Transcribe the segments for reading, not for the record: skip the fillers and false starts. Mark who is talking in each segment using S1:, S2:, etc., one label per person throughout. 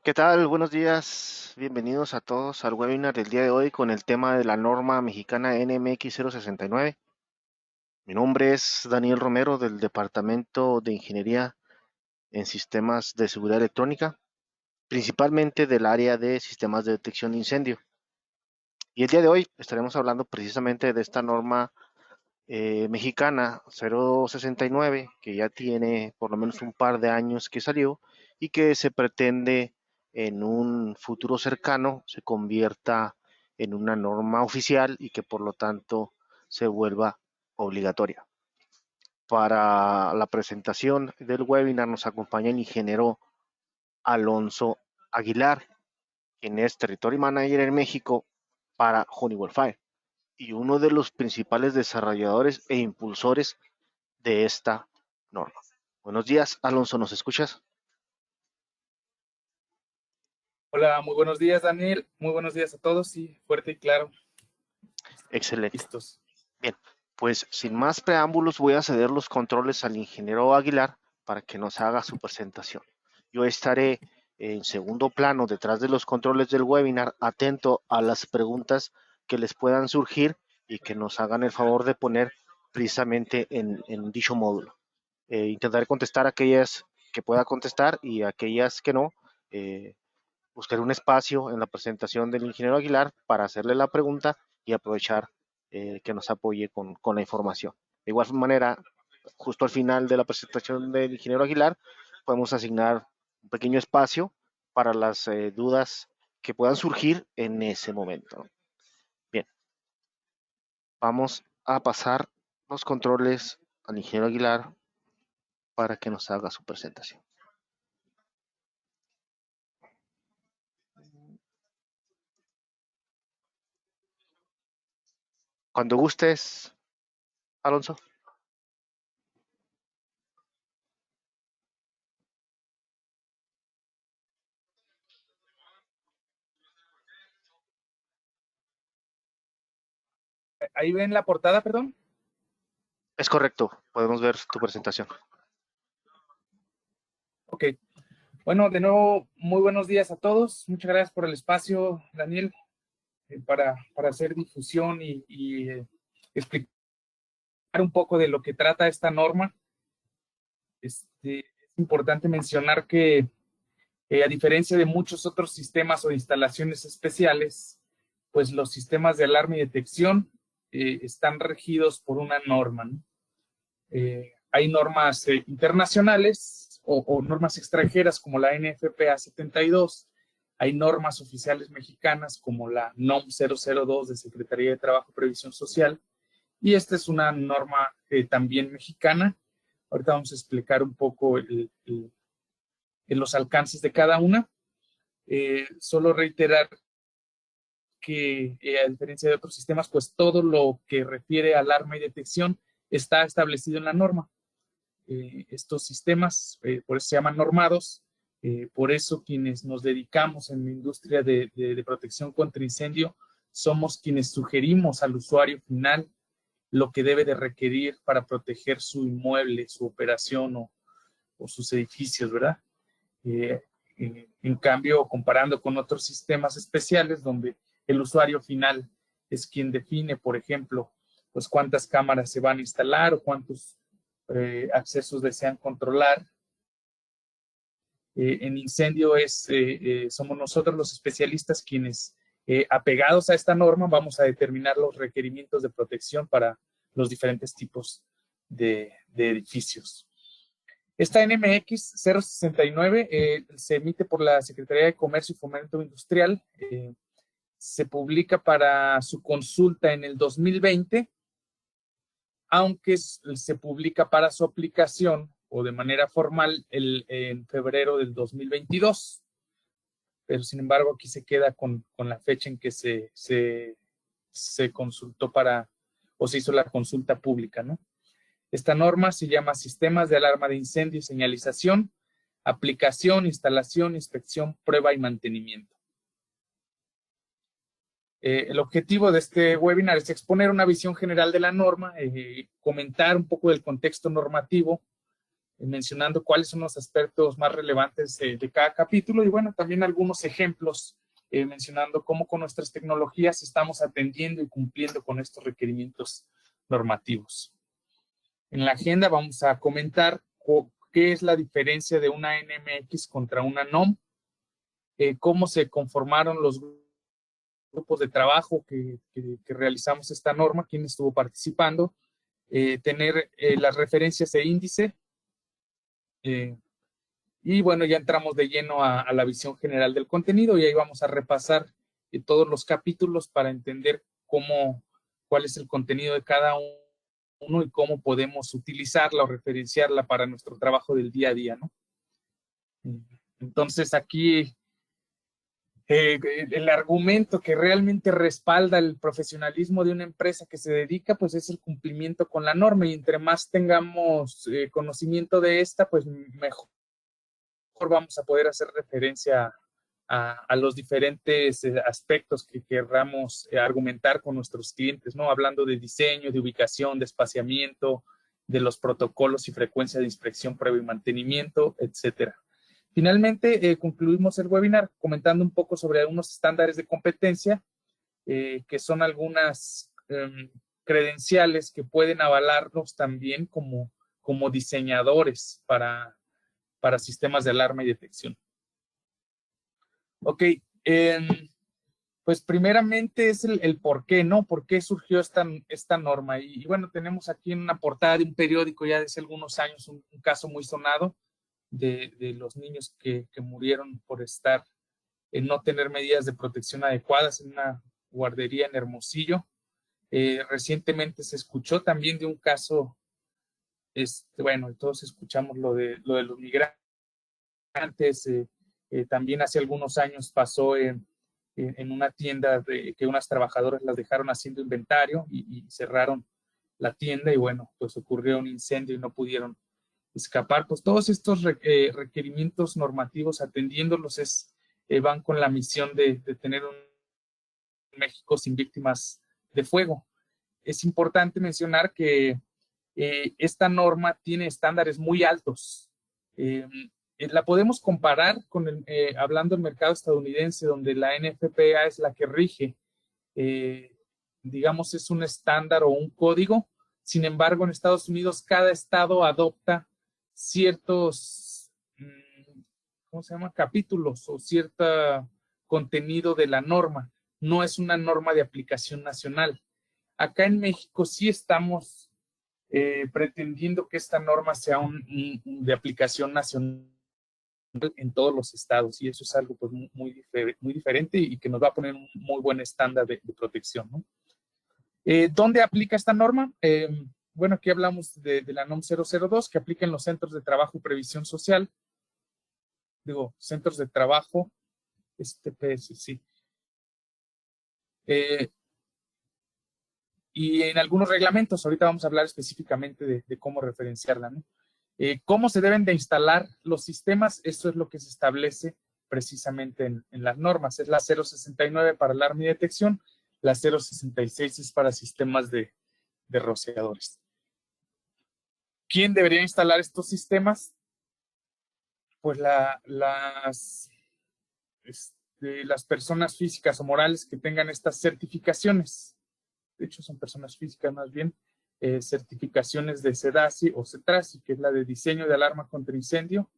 S1: ¿Qué tal? Buenos días. Bienvenidos a todos al webinar del día de hoy con el tema de la norma mexicana NMX 069. Mi nombre es Daniel Romero del Departamento de Ingeniería en Sistemas de Seguridad Electrónica, principalmente del área de sistemas de detección de incendio. Y el día de hoy estaremos hablando precisamente de esta norma mexicana 069, que ya tiene por lo menos un par de años que salió y que se pretende en un futuro cercano se convierta en una norma oficial y que por lo tanto se vuelva obligatoria. Para la presentación del webinar nos acompaña el ingeniero Alonso Aguilar, quien es Territory Manager en México para Honeywell Fire y uno de los principales desarrolladores e impulsores de esta norma. Buenos días, Alonso, ¿nos escuchas?
S2: Hola, muy buenos días, Daniel. Muy buenos días a todos. Sí, fuerte y claro.
S1: Excelente.
S2: Listos.
S1: Bien, pues sin más preámbulos voy a ceder los controles al ingeniero Aguilar para que nos haga su presentación. Yo estaré en segundo plano detrás de los controles del webinar, atento a las preguntas que les puedan surgir y que nos hagan el favor de poner precisamente en dicho módulo. Intentaré contestar aquellas que pueda contestar y aquellas que no. eh, Buscaré un espacio en la presentación del ingeniero Aguilar para hacerle la pregunta y aprovechar que nos apoye con la información. De igual manera, justo al final de la presentación del ingeniero Aguilar, podemos asignar un pequeño espacio para las dudas que puedan surgir en ese momento. Bien, vamos a pasar los controles al ingeniero Aguilar para que nos haga su presentación. Cuando gustes, Alonso.
S2: Ahí ven la portada, perdón.
S1: Es correcto, podemos ver tu presentación.
S2: Ok. Bueno, de nuevo, muy buenos días a todos. Muchas gracias por el espacio, Daniel, para hacer difusión y explicar un poco de lo que trata esta norma. Es importante mencionar que, a diferencia de muchos otros sistemas o instalaciones especiales, pues los sistemas de alarma y detección están regidos por una norma, ¿no? Hay normas internacionales o normas extranjeras como la NFPA 72, hay normas oficiales mexicanas como la NOM 002 de Secretaría de Trabajo y Previsión Social, y esta es una norma también mexicana. Ahorita vamos a explicar un poco los alcances de cada una. Solo reiterar que a diferencia de otros sistemas, pues todo lo que refiere a alarma y detección está establecido en la norma. Estos sistemas, por eso se llaman normados, por eso quienes nos dedicamos en la industria de protección contra incendio somos quienes sugerimos al usuario final lo que debe de requerir para proteger su inmueble, su operación o sus edificios, ¿verdad? Eh, en cambio, comparando con otros sistemas especiales donde el usuario final es quien define, por ejemplo, pues cuántas cámaras se van a instalar o cuántos accesos desean controlar. En incendio somos nosotros los especialistas quienes, apegados a esta norma, vamos a determinar los requerimientos de protección para los diferentes tipos de edificios. Esta NMX 069 se emite por la Secretaría de Comercio y Fomento Industrial. Se publica para su consulta en el 2020, aunque se publica para su aplicación o de manera formal en febrero del 2022. Pero sin embargo aquí se queda con la fecha en que se consultó o se hizo la consulta pública, ¿no? Esta norma se llama Sistemas de Alarma de Incendio y Señalización, Aplicación, Instalación, Inspección, Prueba y Mantenimiento. El objetivo de este webinar es exponer una visión general de la norma, comentar un poco del contexto normativo, mencionando cuáles son los aspectos más relevantes de cada capítulo y bueno, también algunos ejemplos mencionando cómo con nuestras tecnologías estamos atendiendo y cumpliendo con estos requerimientos normativos. En la agenda vamos a comentar qué es la diferencia de una NMX contra una NOM, cómo se conformaron los grupos de trabajo que realizamos esta norma, quién estuvo participando, tener las referencias e índice, y bueno, ya entramos de lleno a la visión general del contenido y ahí vamos a repasar todos los capítulos para entender cuál es el contenido de cada uno y cómo podemos utilizarla o referenciarla para nuestro trabajo del día a día, ¿no? Entonces aquí el argumento que realmente respalda el profesionalismo de una empresa que se dedica, pues es el cumplimiento con la norma y entre más tengamos conocimiento de esta, pues mejor vamos a poder hacer referencia a los diferentes aspectos que querramos argumentar con nuestros clientes, ¿no? Hablando de diseño, de ubicación, de espaciamiento, de los protocolos y frecuencia de inspección, prueba y mantenimiento, etcétera. Finalmente, concluimos el webinar comentando un poco sobre algunos estándares de competencia, que son algunas credenciales que pueden avalarnos también como diseñadores para sistemas de alarma y detección. Ok, pues primeramente es el por qué, ¿no? ¿Por qué surgió esta norma? Y bueno, tenemos aquí en una portada de un periódico ya de hace algunos años un caso muy sonado de los niños que murieron por no tener medidas de protección adecuadas en una guardería en Hermosillo. Recientemente se escuchó también de un caso, bueno, todos escuchamos lo de los migrantes. También hace algunos años pasó en una tienda que unas trabajadoras las dejaron haciendo inventario y cerraron la tienda y bueno, pues ocurrió un incendio y no pudieron escapar. Pues todos estos requerimientos normativos, atendiéndolos, van con la misión de tener un México sin víctimas de fuego. Es importante mencionar que esta norma tiene estándares muy altos. La podemos comparar con hablando del mercado estadounidense, donde la NFPA es la que rige, digamos, es un estándar o un código. Sin embargo, en Estados Unidos, cada estado adopta ciertos, ¿cómo se llama? Capítulos o cierto contenido de la norma. No es una norma de aplicación nacional. Acá en México sí estamos pretendiendo que esta norma sea de aplicación nacional en todos los estados y eso es algo pues muy diferente y que nos va a poner un muy buen estándar de protección, ¿no? ¿Dónde aplica esta norma? Bueno, aquí hablamos de la NOM 002 que aplica en los centros de trabajo y previsión social. Digo, centros de trabajo, TPS, sí. Y en algunos reglamentos, ahorita vamos a hablar específicamente de cómo referenciarla, ¿no? ¿Cómo se deben de instalar los sistemas? Eso es lo que se establece precisamente en las normas. Es la 069 para alarma y detección, la 066 es para sistemas de rociadores. ¿Quién debería instalar estos sistemas? Pues las personas físicas o morales que tengan estas certificaciones. De hecho, son personas físicas más bien, certificaciones de SEDASI o CETRASI, que es la de diseño de alarma contra incendio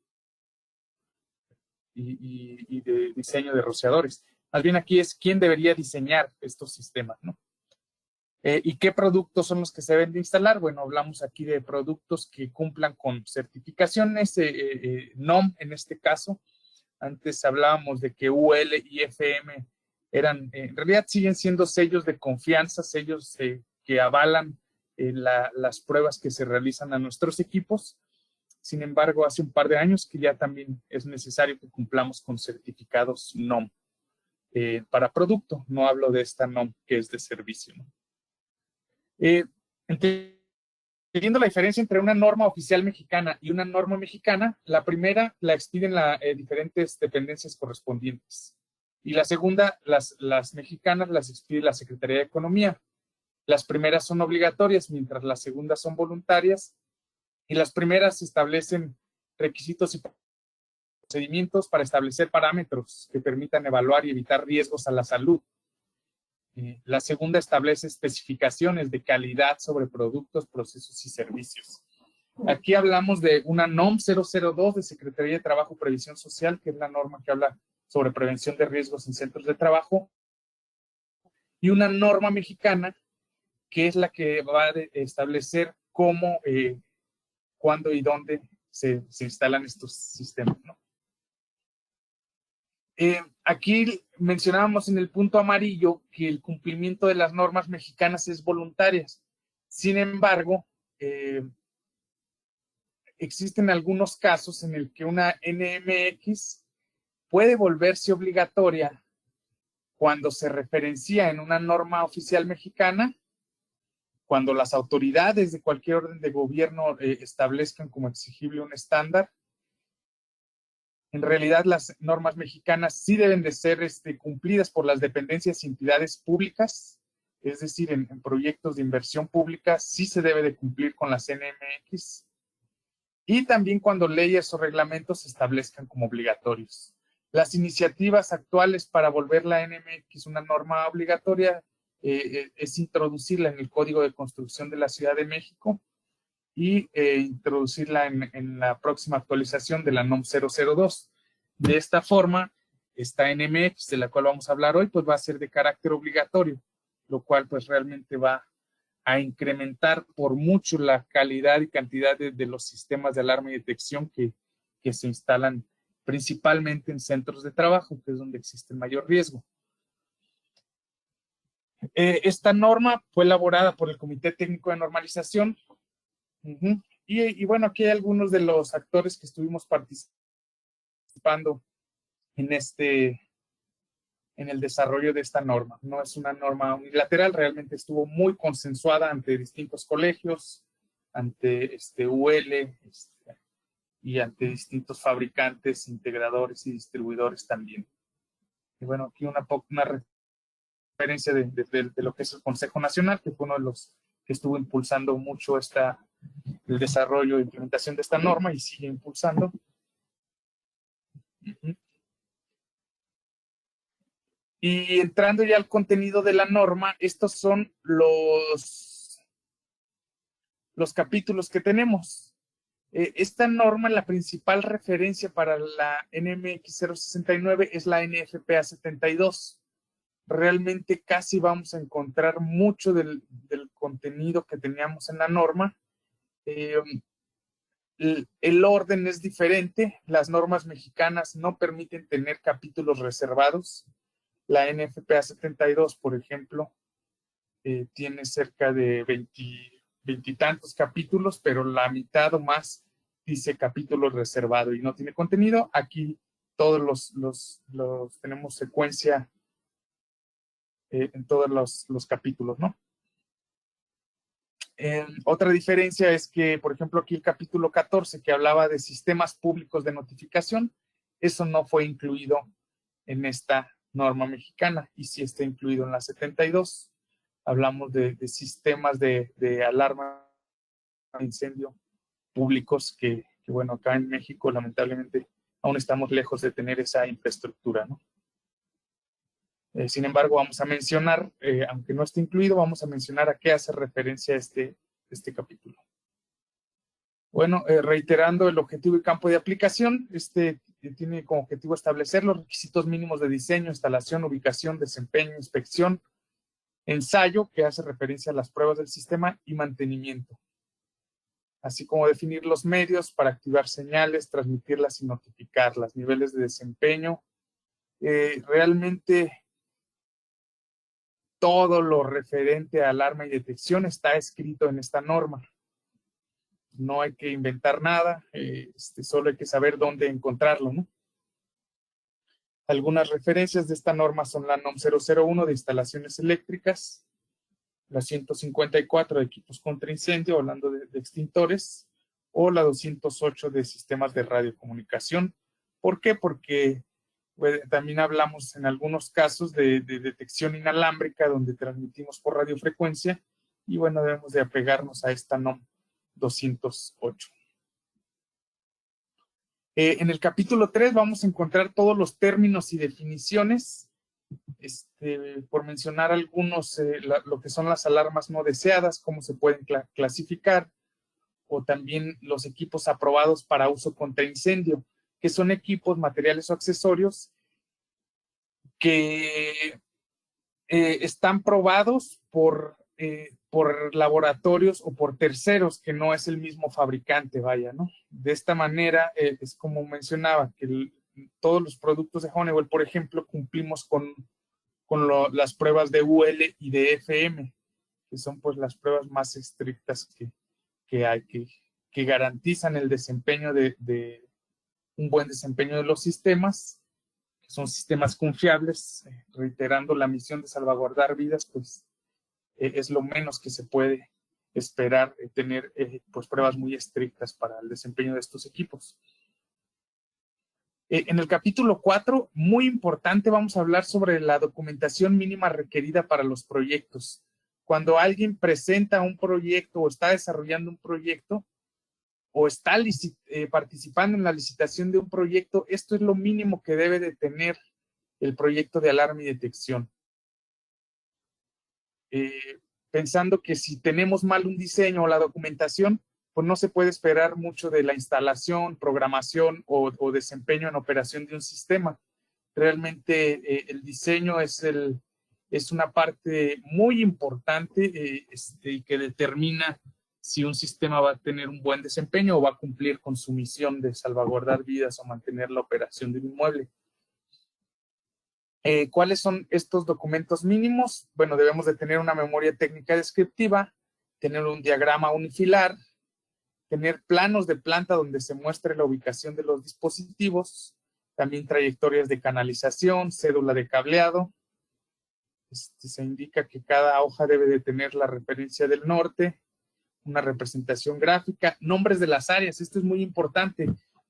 S2: y de diseño de rociadores. Más bien aquí es quién debería diseñar estos sistemas, ¿no? ¿Y qué productos son los que se deben de instalar? Bueno, hablamos aquí de productos que cumplan con certificaciones, NOM en este caso. Antes hablábamos de que UL y FM eran, en realidad siguen siendo sellos de confianza, sellos que avalan las pruebas que se realizan a nuestros equipos. Sin embargo, hace un par de años que ya también es necesario que cumplamos con certificados NOM para producto. No hablo de esta NOM que es de servicio, ¿no? Entendiendo la diferencia entre una norma oficial mexicana y una norma mexicana, la primera la expiden las diferentes dependencias correspondientes y la segunda, las mexicanas, las expide la Secretaría de Economía. Las primeras son obligatorias, mientras las segundas son voluntarias Y las primeras establecen requisitos y procedimientos para establecer parámetros que permitan evaluar y evitar riesgos a la salud. La segunda establece especificaciones de calidad sobre productos, procesos y servicios. Aquí hablamos de una NOM 002 de Secretaría de Trabajo y Previsión Social, que es la norma que habla sobre prevención de riesgos en centros de trabajo, y una norma mexicana que es la que va a establecer cómo, cuándo y dónde se instalan estos sistemas, ¿no? Aquí mencionábamos en el punto amarillo que el cumplimiento de las normas mexicanas es voluntario. Sin embargo, existen algunos casos en el que una NMX puede volverse obligatoria cuando se referencia en una norma oficial mexicana, cuando las autoridades de cualquier orden de gobierno establezcan como exigible un estándar. En realidad, las normas mexicanas sí deben de ser cumplidas por las dependencias y entidades públicas, es decir, en proyectos de inversión pública sí se debe de cumplir con las NMX, y también cuando leyes o reglamentos se establezcan como obligatorios. Las iniciativas actuales para volver la NMX una norma obligatoria es introducirla en el Código de Construcción de la Ciudad de México y introducirla en la próxima actualización de la NOM 002. De esta forma, esta NMX, de la cual vamos a hablar hoy, pues va a ser de carácter obligatorio, lo cual pues realmente va a incrementar por mucho la calidad y cantidad de los sistemas de alarma y detección que se instalan principalmente en centros de trabajo, que es donde existe el mayor riesgo. Esta norma fue elaborada por el Comité Técnico de Normalización. Y bueno, aquí hay algunos de los actores que estuvimos participando en el desarrollo de esta norma. No es una norma unilateral, realmente estuvo muy consensuada ante distintos colegios, ante UL y ante distintos fabricantes, integradores y distribuidores también. Y bueno, aquí una referencia de lo que es el Consejo Nacional, que fue uno de los que estuvo impulsando mucho el desarrollo e implementación de esta norma y sigue impulsando. Y entrando ya al contenido de la norma, estos son los capítulos que tenemos. Esta norma, la principal referencia para la NMX 069 es la NFPA 72. Realmente casi vamos a encontrar mucho del contenido que teníamos en la norma. El orden es diferente. Las normas mexicanas no permiten tener capítulos reservados. La NFPA 72, por ejemplo, tiene cerca de 20 y tantos capítulos, pero la mitad o más dice capítulo reservado y no tiene contenido. Aquí todos los tenemos secuencia en todos los capítulos, ¿no? Otra diferencia es que, por ejemplo, aquí el capítulo 14, que hablaba de sistemas públicos de notificación, eso no fue incluido en esta norma mexicana y sí está incluido en la 72. Hablamos de sistemas de alarma de incendio públicos que, bueno, acá en México lamentablemente aún estamos lejos de tener esa infraestructura, ¿no? Sin embargo, vamos a mencionar, aunque no esté incluido, vamos a mencionar a qué hace referencia este capítulo. Bueno, reiterando el objetivo y campo de aplicación, tiene como objetivo establecer los requisitos mínimos de diseño, instalación, ubicación, desempeño, inspección, ensayo, que hace referencia a las pruebas del sistema, y mantenimiento, así como definir los medios para activar señales, transmitirlas y notificarlas, niveles de desempeño. Realmente todo lo referente a alarma y detección está escrito en esta norma. No hay que inventar nada, solo hay que saber dónde encontrarlo, ¿no? Algunas referencias de esta norma son la NOM 001 de instalaciones eléctricas, la 154 de equipos contra incendio, hablando de extintores, o la 208 de sistemas de radiocomunicación. ¿Por qué? Porque también hablamos en algunos casos de detección inalámbrica, donde transmitimos por radiofrecuencia, y bueno, debemos de apegarnos a esta NOM 208. En el capítulo 3 vamos a encontrar todos los términos y definiciones, por mencionar algunos, lo que son las alarmas no deseadas, cómo se pueden clasificar, o también los equipos aprobados para uso contra incendio, que son equipos, materiales o accesorios que están probados por laboratorios o por terceros, que no es el mismo fabricante, vaya, ¿no? De esta manera, es como mencionaba, que todos los productos de Honeywell, por ejemplo, cumplimos con las pruebas de UL y de FM, que son pues las pruebas más estrictas que hay, que garantizan el desempeño de un buen desempeño de los sistemas, que son sistemas confiables, reiterando la misión de salvaguardar vidas, pues es lo menos que se puede esperar, tener pues pruebas muy estrictas para el desempeño de estos equipos. En el capítulo 4, muy importante, vamos a hablar sobre la documentación mínima requerida para los proyectos. Cuando alguien presenta un proyecto o está desarrollando un proyecto o está participando en la licitación de un proyecto, esto es lo mínimo que debe de tener el proyecto de alarma y detección. Pensando que si tenemos mal un diseño o la documentación, pues no se puede esperar mucho de la instalación, programación o desempeño en operación de un sistema. Realmente el diseño es una parte muy importante que determina si un sistema va a tener un buen desempeño o va a cumplir con su misión de salvaguardar vidas o mantener la operación de un inmueble. ¿Cuáles son estos documentos mínimos? Bueno, debemos de tener una memoria técnica descriptiva, tener un diagrama unifilar, tener planos de planta donde se muestre la ubicación de los dispositivos, también trayectorias de canalización, cédula de cableado. Se indica que cada hoja debe de tener la referencia del norte, una representación gráfica, nombres de las áreas. Esto es muy importante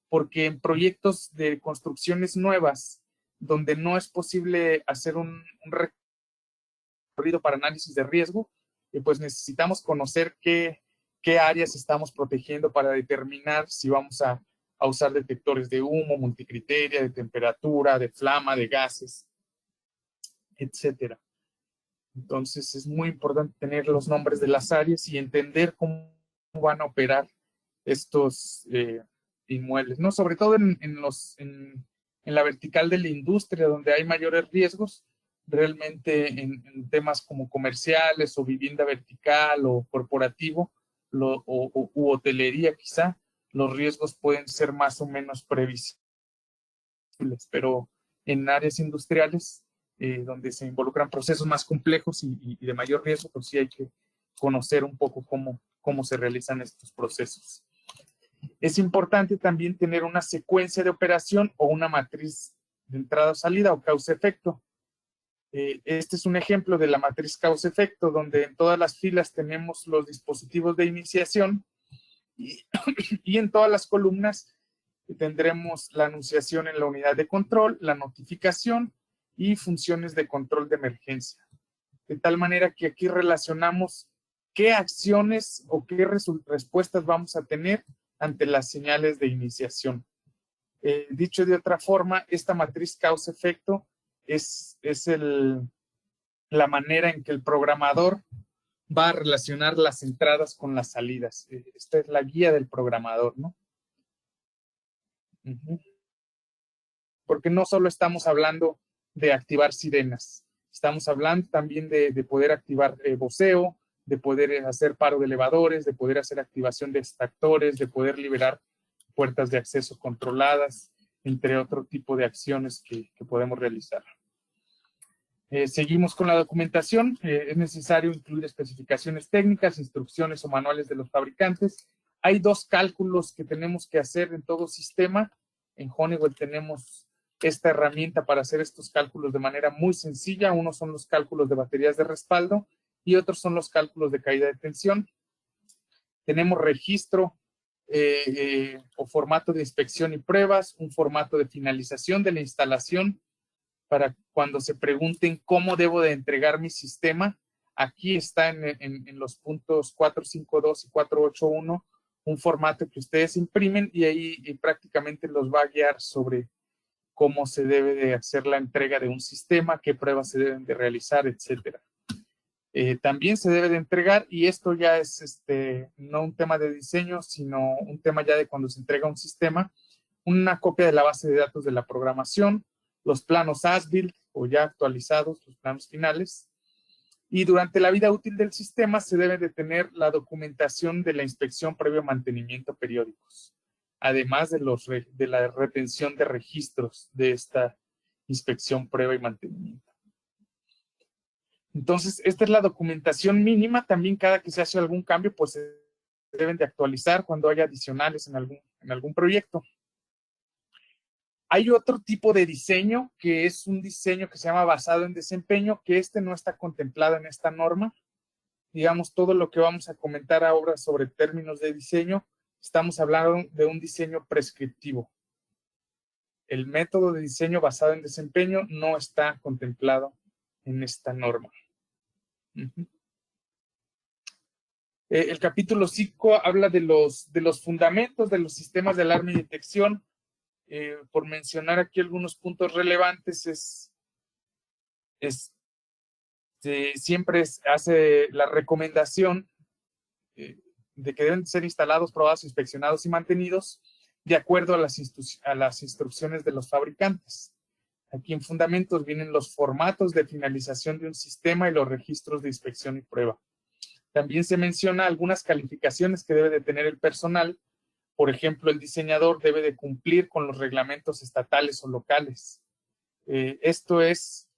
S2: porque en proyectos de construcciones nuevas, donde no es posible hacer un recorrido para análisis de riesgo, pues necesitamos conocer qué áreas estamos protegiendo para determinar si vamos a usar detectores de humo, multicriteria, de temperatura, de flama, de gases, etcétera. Entonces es muy importante tener los nombres de las áreas y entender cómo van a operar estos inmuebles, ¿no? Sobre todo en la vertical de la industria, donde hay mayores riesgos, realmente en temas como comerciales o vivienda vertical o corporativo u hotelería quizá, los riesgos pueden ser más o menos previsibles, pero en áreas industriales donde se involucran procesos más complejos y de mayor riesgo, pues sí hay que conocer un poco cómo se realizan estos procesos. Es importante también tener una secuencia de operación o una matriz de entrada o salida o causa-efecto. Este es un ejemplo de la matriz causa-efecto, donde en todas las filas tenemos los dispositivos de iniciación y en todas las columnas tendremos la anunciación en la unidad de control, la notificación y funciones de control de emergencia. De tal manera que aquí relacionamos qué acciones o qué respuestas vamos a tener ante las señales de iniciación. Dicho de otra forma, esta matriz causa-efecto es la manera en que el programador va a relacionar las entradas con las salidas. Esta es la guía del programador, ¿no? Porque no solo estamos hablando de activar sirenas, estamos hablando también de poder activar voceo, de poder hacer paro de elevadores, de poder hacer activación de extractores, de poder liberar puertas de acceso controladas, entre otro tipo de acciones que podemos realizar. Seguimos con la documentación. Es necesario incluir especificaciones técnicas, instrucciones o manuales de los fabricantes. Hay dos cálculos que tenemos que hacer en todo sistema. En Honeywell tenemos esta herramienta para hacer estos cálculos de manera muy sencilla. Uno son los cálculos de baterías de respaldo y otros son los cálculos de caída de tensión. Tenemos registro o formato de inspección y pruebas, un formato de finalización de la instalación para cuando se pregunten cómo debo de entregar mi sistema. Aquí está en los puntos 452 y 481 un formato que ustedes imprimen y ahí prácticamente los va a guiar sobre cómo se debe de hacer la entrega de un sistema, qué pruebas se deben de realizar, etcétera. También se debe de entregar, y esto ya es no un tema de diseño, sino un tema ya de cuando se entrega un sistema, una copia de la base de datos de la programación, los planos as-built o ya actualizados, los planos finales, y durante la vida útil del sistema se debe de tener la documentación de la inspección previo mantenimiento periódicos, además de la retención de registros de esta inspección, prueba y mantenimiento. Entonces, esta es la documentación mínima. También cada que se hace algún cambio, pues se deben de actualizar cuando haya adicionales en algún proyecto. Hay otro tipo de diseño, que es un diseño que se llama basado en desempeño, que no está contemplado en esta norma. Digamos, todo lo que vamos a comentar ahora sobre términos de diseño, estamos hablando de un diseño prescriptivo. El método de diseño basado en desempeño no está contemplado en esta norma. El capítulo 5 habla de los fundamentos de los sistemas de alarma y detección. Por mencionar aquí algunos puntos relevantes, siempre hace la recomendación de que deben ser instalados, probados, inspeccionados y mantenidos de acuerdo a las instrucciones de los fabricantes. Aquí en fundamentos vienen los formatos de finalización de un sistema y los registros de inspección y prueba. También se menciona algunas calificaciones que debe de tener el personal. Por ejemplo, el diseñador debe de cumplir con los reglamentos estatales o locales. Esto es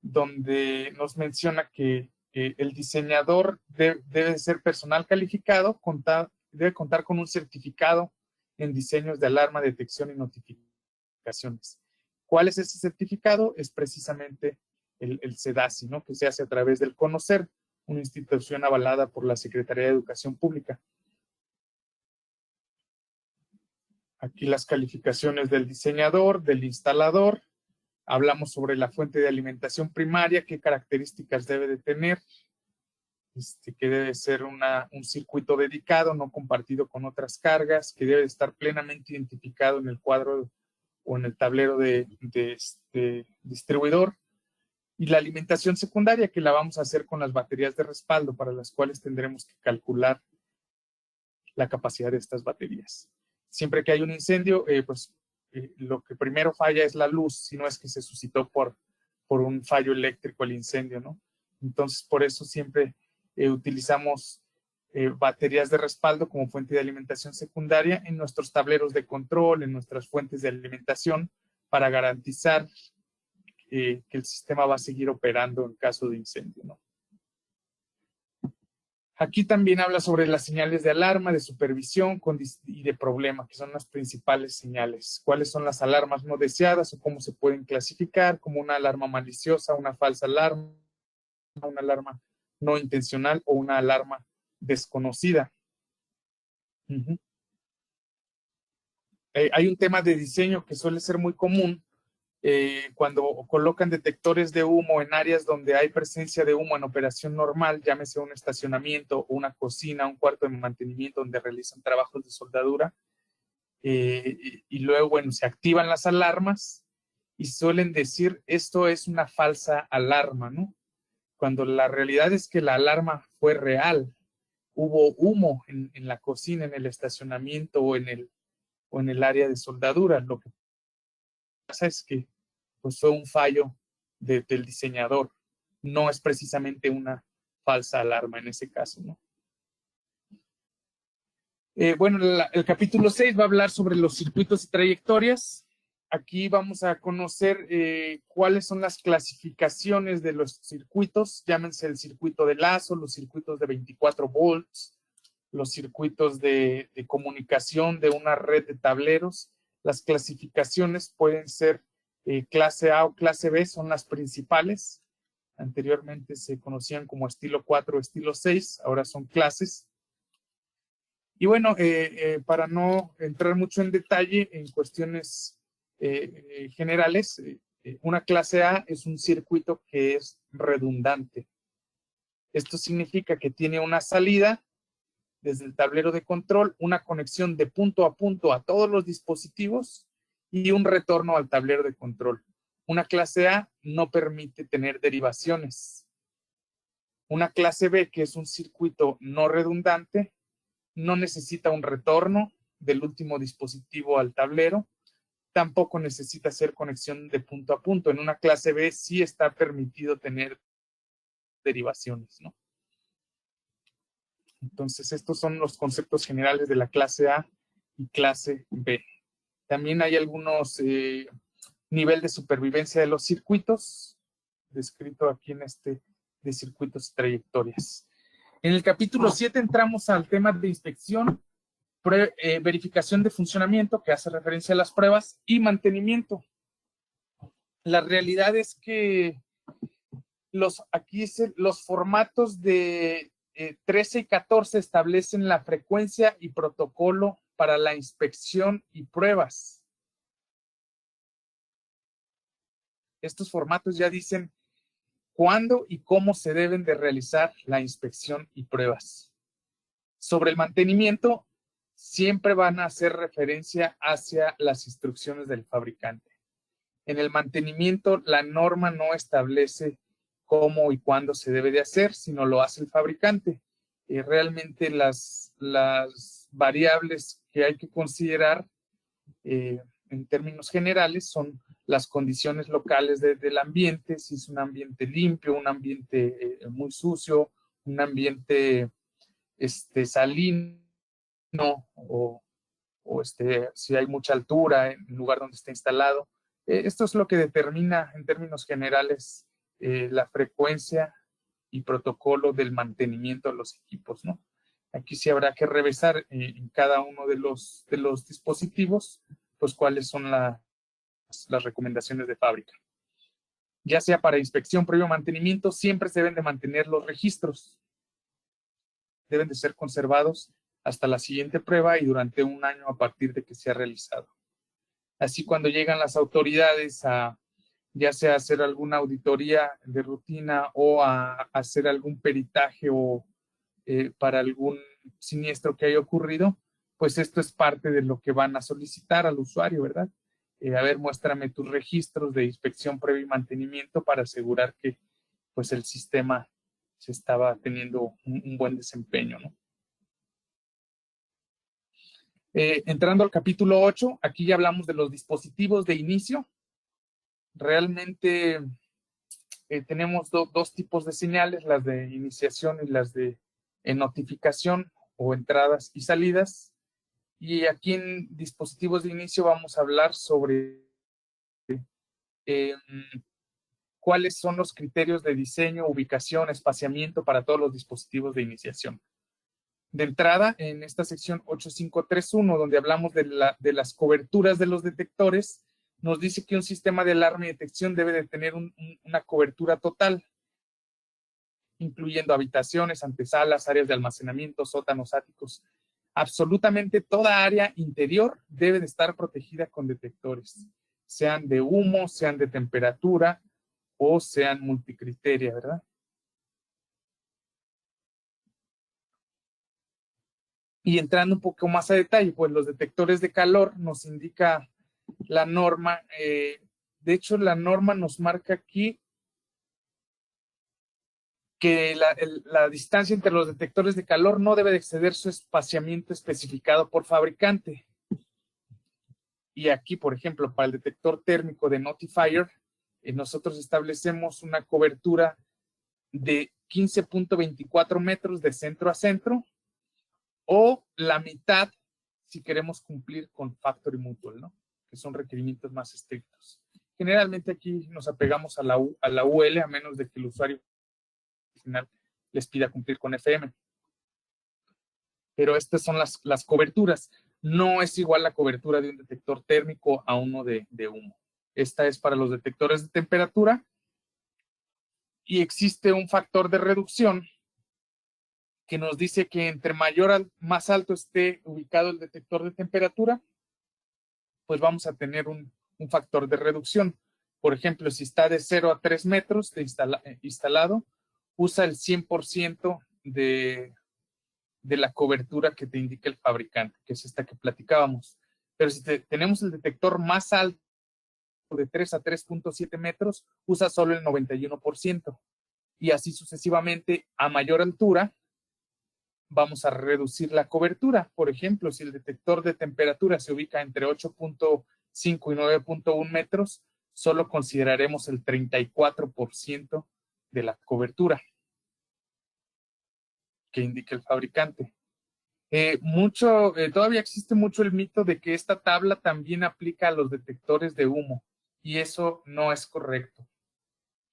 S2: donde nos menciona que el diseñador debe ser personal calificado, debe contar con un certificado en diseños de alarma, detección y notificaciones. ¿Cuál es ese certificado? Es precisamente el CEDASI, ¿no? Que se hace a través del CONOCER, una institución avalada por la Secretaría de Educación Pública. Aquí las calificaciones del diseñador, del instalador. Hablamos sobre la fuente de alimentación primaria, qué características debe de tener, que debe ser un circuito dedicado, no compartido con otras cargas, que debe estar plenamente identificado en el cuadro o en el tablero de distribuidor. Y la alimentación secundaria, que la vamos a hacer con las baterías de respaldo, para las cuales tendremos que calcular la capacidad de estas baterías. Siempre que hay un incendio, lo que primero falla es la luz, si no es que se suscitó por un fallo eléctrico el incendio, ¿no? Entonces, por eso siempre utilizamos baterías de respaldo como fuente de alimentación secundaria en nuestros tableros de control, en nuestras fuentes de alimentación, para garantizar que el sistema va a seguir operando en caso de incendio, ¿no? Aquí también habla sobre las señales de alarma, de supervisión y de problema, que son las principales señales. ¿Cuáles son las alarmas no deseadas o cómo se pueden clasificar? Como una alarma maliciosa, una falsa alarma, una alarma no intencional o una alarma desconocida. Hay un tema de diseño que suele ser muy común cuando colocan detectores de humo en áreas donde hay presencia de humo en operación normal, llámese un estacionamiento, una cocina, un cuarto de mantenimiento donde realizan trabajos de soldadura, y luego, bueno, se activan las alarmas y suelen decir esto es una falsa alarma, ¿no? Cuando la realidad es que la alarma fue real. Hubo humo en la cocina, en el estacionamiento o en el área de soldadura. Lo que pasa es que pues, fue un fallo del diseñador. No es precisamente una falsa alarma en ese caso, ¿no? Bueno, el capítulo 6 va a hablar sobre los circuitos y trayectorias. Aquí vamos a conocer cuáles son las clasificaciones de los circuitos. Llámense el circuito de lazo, los circuitos de 24 volts, los circuitos de comunicación de una red de tableros. Las clasificaciones pueden ser clase A o clase B, son las principales. Anteriormente se conocían como estilo 4 o estilo 6, ahora son clases. Y bueno, para no entrar mucho en detalle en cuestiones generales, una clase A es un circuito que es redundante. Esto significa que tiene una salida desde el tablero de control, una conexión de punto a punto a todos los dispositivos y un retorno al tablero de control. Una clase A no permite tener derivaciones. Una clase B, que es un circuito no redundante, no necesita un retorno del último dispositivo al tablero, tampoco necesita hacer conexión de punto a punto. En una clase B sí está permitido tener derivaciones, ¿no? Entonces, estos son los conceptos generales de la clase A y clase B. También hay algunos nivel de supervivencia de los circuitos, descrito aquí en este de circuitos y trayectorias. En el capítulo 7 entramos al tema de inspección, verificación de funcionamiento, que hace referencia a las pruebas, y mantenimiento. La realidad es que aquí los formatos de 13 y 14 establecen la frecuencia y protocolo para la inspección y pruebas. Estos formatos ya dicen cuándo y cómo se deben de realizar la inspección y pruebas. Sobre el mantenimiento, siempre van a hacer referencia hacia las instrucciones del fabricante. En el mantenimiento, la norma no establece cómo y cuándo se debe de hacer, sino lo hace el fabricante. Realmente las variables que hay que considerar en términos generales son las condiciones locales del ambiente, si es un ambiente limpio, un ambiente muy sucio, un ambiente salino o si hay mucha altura en el lugar donde está instalado. Esto es lo que determina en términos generales la frecuencia y protocolo del mantenimiento de los equipos, ¿no? Aquí sí habrá que revisar en cada uno de los dispositivos, pues cuáles son las recomendaciones de fábrica. Ya sea para inspección previo mantenimiento, siempre se deben de mantener los registros. Deben de ser conservados hasta la siguiente prueba y durante un año a partir de que se ha realizado. Así cuando llegan las autoridades a ya sea hacer alguna auditoría de rutina o a hacer algún peritaje o para algún siniestro que haya ocurrido, pues esto es parte de lo que van a solicitar al usuario, ¿verdad? A ver, muéstrame tus registros de inspección previa y mantenimiento para asegurar que pues el sistema se estaba teniendo un buen desempeño, ¿no? Entrando al capítulo 8, aquí ya hablamos de los dispositivos de inicio. Realmente tenemos dos tipos de señales, las de iniciación y las de notificación o entradas y salidas. Y aquí en dispositivos de inicio vamos a hablar sobre cuáles son los criterios de diseño, ubicación, espaciamiento para todos los dispositivos de iniciación. De entrada, en esta sección 8531, donde hablamos de las coberturas de los detectores, nos dice que un sistema de alarma y detección debe de tener una cobertura total, incluyendo habitaciones, antesalas, áreas de almacenamiento, sótanos, áticos. Absolutamente toda área interior debe de estar protegida con detectores, sean de humo, sean de temperatura o sean multicriteria, ¿verdad? Y entrando un poco más a detalle, pues los detectores de calor nos indica la norma. De hecho, la norma nos marca aquí que la distancia entre los detectores de calor no debe de exceder su espaciamiento especificado por fabricante. Y aquí, por ejemplo, para el detector térmico de Notifier, nosotros establecemos una cobertura de 15.24 metros de centro a centro o la mitad si queremos cumplir con Factory Mutual, ¿no? Que son requerimientos más estrictos. Generalmente aquí nos apegamos a la UL, a menos de que el usuario final les pida cumplir con FM. Pero estas son las coberturas. No es igual la cobertura de un detector térmico a uno de humo. Esta es para los detectores de temperatura y existe un factor de reducción que nos dice que entre más alto esté ubicado el detector de temperatura, pues vamos a tener un factor de reducción. Por ejemplo, si está de 0 a 3 metros de instalado, usa el 100% de de la cobertura que te indica el fabricante, que es esta que platicábamos. Pero si tenemos el detector más alto, de 3 a 3.7 metros, usa solo el 91%. Y así sucesivamente, a mayor altura, vamos a reducir la cobertura. Por ejemplo, si el detector de temperatura se ubica entre 8.5 y 9.1 metros, solo consideraremos el 34% de la cobertura que indica el fabricante. Todavía existe mucho el mito de que esta tabla también aplica a los detectores de humo, y eso no es correcto.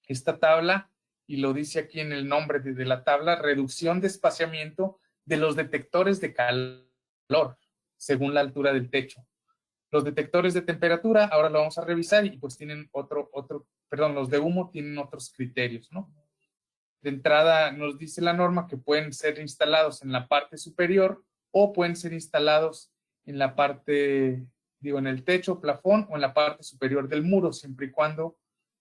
S2: Esta tabla, y lo dice aquí en el nombre de la tabla, reducción de espaciamiento de los detectores de calor según la altura del techo. Los detectores de temperatura, ahora lo vamos a revisar, y pues tienen los de humo tienen otros criterios, ¿no? De entrada nos dice la norma que pueden ser instalados en la parte superior o pueden ser instalados en la parte, en el techo, plafón, o en la parte superior del muro, siempre y cuando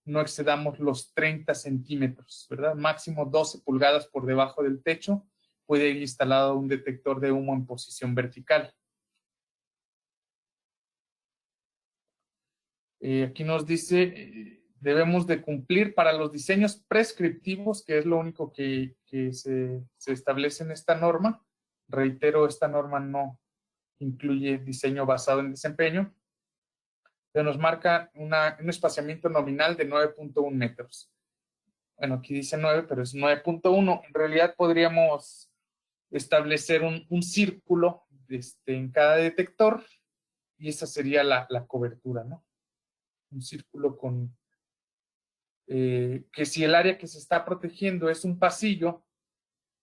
S2: no excedamos los 30 centímetros, ¿verdad? Máximo 12 pulgadas por debajo del techo puede ir instalado un detector de humo en posición vertical. Aquí nos dice, debemos de cumplir para los diseños prescriptivos, que es lo único que se establece en esta norma. Reitero, esta norma no incluye diseño basado en desempeño. Se nos marca un espaciamiento nominal de 9.1 metros. Bueno, aquí dice 9, pero es 9.1. En realidad podríamos establecer un círculo en cada detector, y esa sería la cobertura, ¿no? Un círculo con que si el área que se está protegiendo es un pasillo,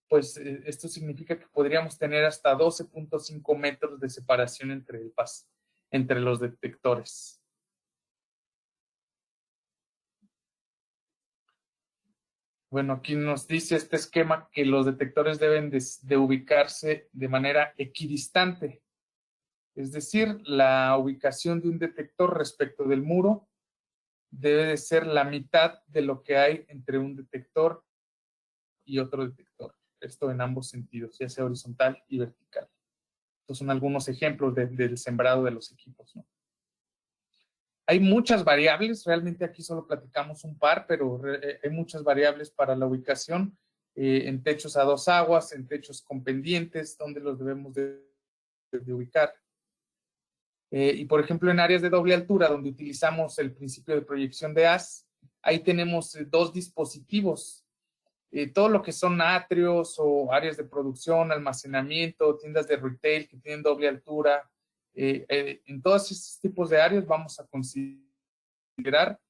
S2: pues esto significa que podríamos tener hasta 12.5 metros de separación entre los detectores. Bueno, aquí nos dice este esquema que los detectores deben de ubicarse de manera equidistante, es decir, la ubicación de un detector respecto del muro debe de ser la mitad de lo que hay entre un detector y otro detector. Esto en ambos sentidos, ya sea horizontal y vertical. Estos son algunos ejemplos del sembrado de los equipos, ¿no? Hay muchas variables, realmente aquí solo platicamos un par, pero hay muchas variables para la ubicación, en techos a dos aguas, en techos con pendientes, donde los debemos de ubicar. Y por ejemplo, en áreas de doble altura, donde utilizamos el principio de proyección de haz, ahí tenemos dos dispositivos. Todo lo que son atrios o áreas de producción, almacenamiento, tiendas de retail que tienen doble altura, en todos estos tipos de áreas vamos a considerar,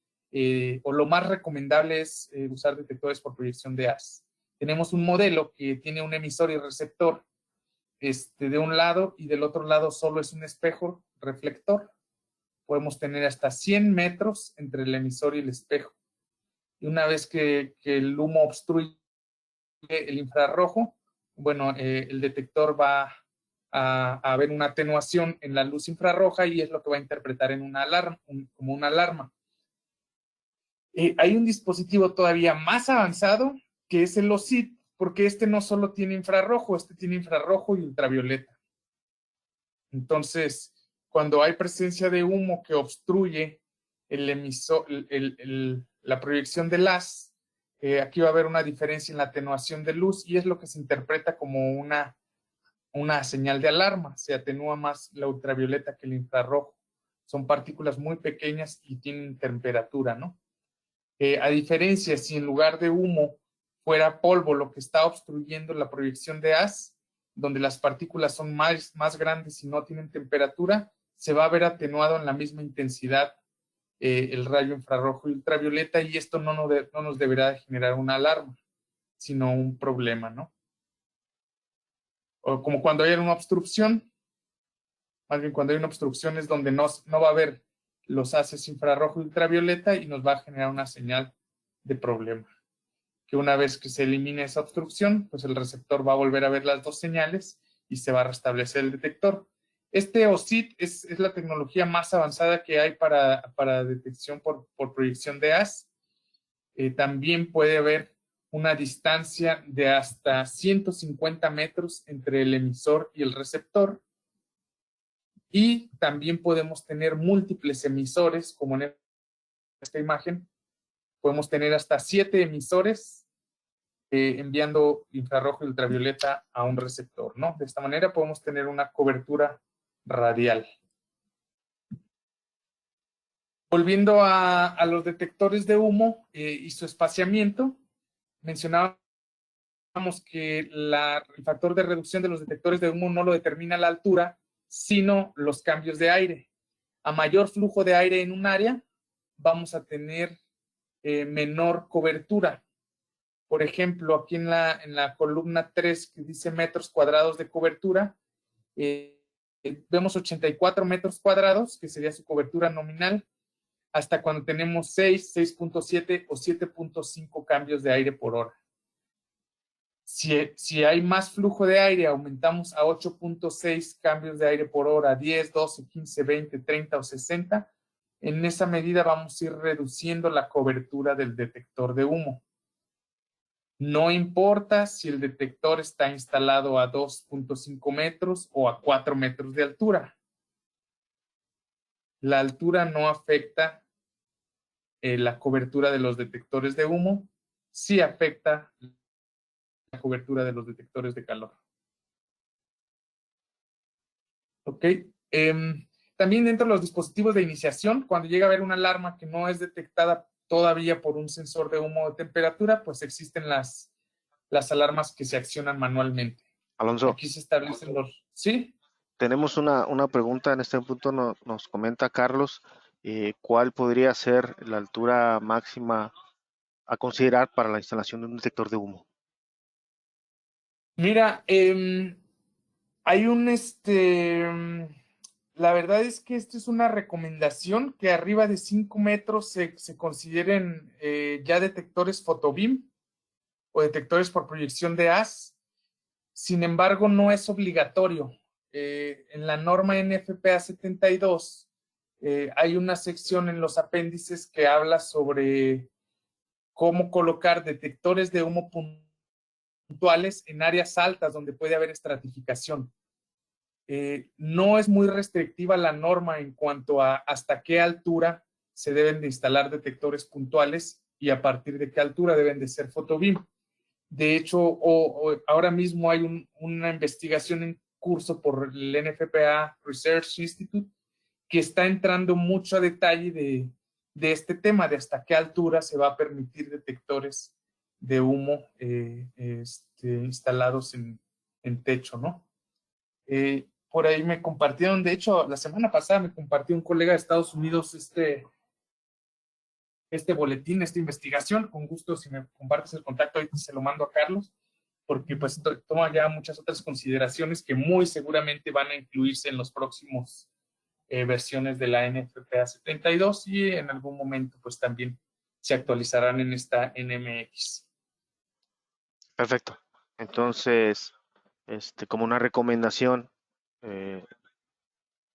S2: o lo más recomendable es usar detectores por proyección de haz. Tenemos un modelo que tiene un emisor y receptor de un lado, y del otro lado solo es un espejo reflector. Podemos tener hasta 100 metros entre el emisor y el espejo. Y una vez que el humo obstruye el infrarrojo, bueno, el detector va a haber una atenuación en la luz infrarroja, y es lo que va a interpretar en una alarma, como una alarma. Hay un dispositivo todavía más avanzado, que es el OSIT, porque este no solo tiene infrarrojo, este tiene infrarrojo y ultravioleta. Entonces, cuando hay presencia de humo que obstruye el emisor, la proyección del haz, aquí va a haber una diferencia en la atenuación de luz, y es lo que se interpreta como una señal de alarma. Se atenúa más la ultravioleta que el infrarrojo. Son partículas muy pequeñas y tienen temperatura, ¿no? A diferencia, si en lugar de humo fuera polvo lo que está obstruyendo la proyección de haz, donde las partículas son más grandes y no tienen temperatura, se va a ver atenuado en la misma intensidad el rayo infrarrojo y ultravioleta, y esto no nos deberá de generar una alarma, sino un problema, ¿no? O como cuando hay una obstrucción, más bien cuando hay una obstrucción es donde no va a haber los haces infrarrojo y ultravioleta, y nos va a generar una señal de problema. Que una vez que se elimine esa obstrucción, pues el receptor va a volver a ver las dos señales y se va a restablecer el detector. Este OSIT es la tecnología más avanzada que hay para detección por proyección de haz. También puede haber una distancia de hasta 150 metros entre el emisor y el receptor. Y también podemos tener múltiples emisores, como en esta imagen. Podemos tener hasta 7 emisores enviando infrarrojo y ultravioleta a un receptor, ¿no? De esta manera podemos tener una cobertura radial. Volviendo a los detectores de humo y su espaciamiento, mencionábamos que el factor de reducción de los detectores de humo no lo determina la altura, sino los cambios de aire. A mayor flujo de aire en un área, vamos a tener menor cobertura. Por ejemplo, aquí en la columna 3, que dice metros cuadrados de cobertura, vemos 84 metros cuadrados, que sería su cobertura nominal, hasta cuando tenemos 6, 6.7 o 7.5 cambios de aire por hora. Si hay más flujo de aire, aumentamos a 8.6 cambios de aire por hora, 10, 12, 15, 20, 30 o 60. En esa medida vamos a ir reduciendo la cobertura del detector de humo. No importa si el detector está instalado a 2.5 metros o a 4 metros de altura. La altura no afecta la cobertura de los detectores de humo, sí afecta la cobertura de los detectores de calor. ¿Ok? También dentro de los dispositivos de iniciación, cuando llega a haber una alarma que no es detectada todavía por un sensor de humo o de temperatura, pues existen las alarmas que se accionan manualmente.
S1: Alonso,
S2: Aquí se establecen los... ¿Sí?
S1: tenemos una pregunta en este punto, nos comenta Carlos, ¿cuál podría ser la altura máxima a considerar para la instalación de un detector de humo?
S2: Mira, hay la verdad es que esto es una recomendación que arriba de 5 metros se consideren ya detectores PhotoBeam o detectores por proyección de haz. Sin embargo, no es obligatorio. En la norma NFPA 72 hay una sección en los apéndices que habla sobre cómo colocar detectores de humo puntuales en áreas altas donde puede haber estratificación. No es muy restrictiva la norma en cuanto a hasta qué altura se deben de instalar detectores puntuales y a partir de qué altura deben de ser PhotoBeam. De hecho, ahora mismo hay una investigación en curso por el NFPA Research Institute que está entrando mucho a detalle de este tema, de hasta qué altura se va a permitir detectores de humo instalados en techo, ¿no? Por ahí me compartieron, de hecho, la semana pasada me compartió un colega de Estados Unidos este boletín, esta investigación. Con gusto, si me compartes el contacto, ahí se lo mando a Carlos, porque pues toma ya muchas otras consideraciones que muy seguramente van a incluirse en los próximos versiones de la NFPA 72 y en algún momento pues también se actualizarán en esta NMX.
S1: Perfecto. Entonces, como una recomendación,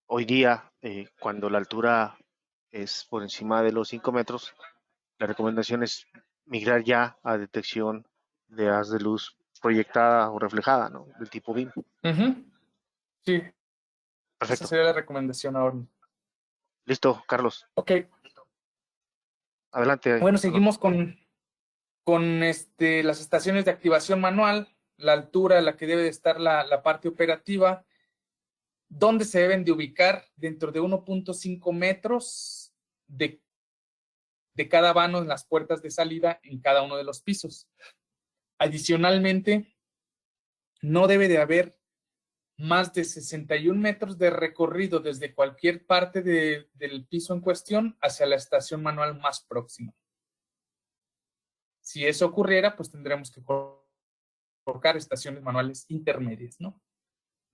S1: hoy día, cuando la altura es por encima de los 5 metros, la recomendación es migrar ya a detección de haz de luz proyectada o reflejada, ¿no? Del tipo BIM.
S2: Sí, esa
S1: Perfecto.
S2: sería la recomendación ahora.
S1: Listo, Carlos.
S2: Ok,
S1: Adelante,
S2: bueno,
S1: Alonso.
S2: seguimos con las estaciones de activación manual, la altura a la que debe de estar la parte operativa, dónde se deben de ubicar dentro de 1.5 metros de cada vano en las puertas de salida en cada uno de los pisos. Adicionalmente, no debe de haber más de 61 metros de recorrido desde cualquier parte del piso en cuestión hacia la estación manual más próxima. Si eso ocurriera, pues tendremos que colocar estaciones manuales intermedias, ¿no?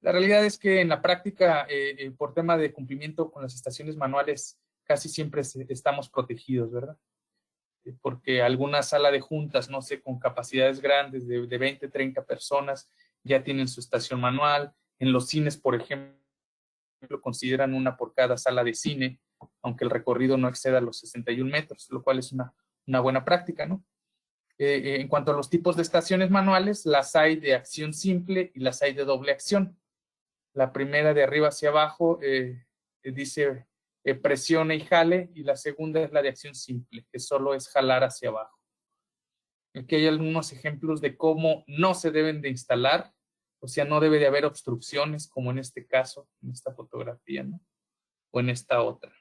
S2: La realidad es que en la práctica, por tema de cumplimiento con las estaciones manuales, casi siempre estamos protegidos, ¿verdad? Porque alguna sala de juntas, no sé, con capacidades grandes de 20, 30 personas, ya tienen su estación manual. En los cines, por ejemplo, consideran una por cada sala de cine, aunque el recorrido no exceda los 61 metros, lo cual es una buena práctica, ¿no? En cuanto a los tipos de estaciones manuales, las hay de acción simple y las hay de doble acción. La primera de arriba hacia abajo dice presione y jale, y la segunda es la de acción simple, que solo es jalar hacia abajo. Aquí hay algunos ejemplos de cómo no se deben de instalar, o sea, no debe de haber obstrucciones, como en este caso, en esta fotografía, ¿no? O en esta otra.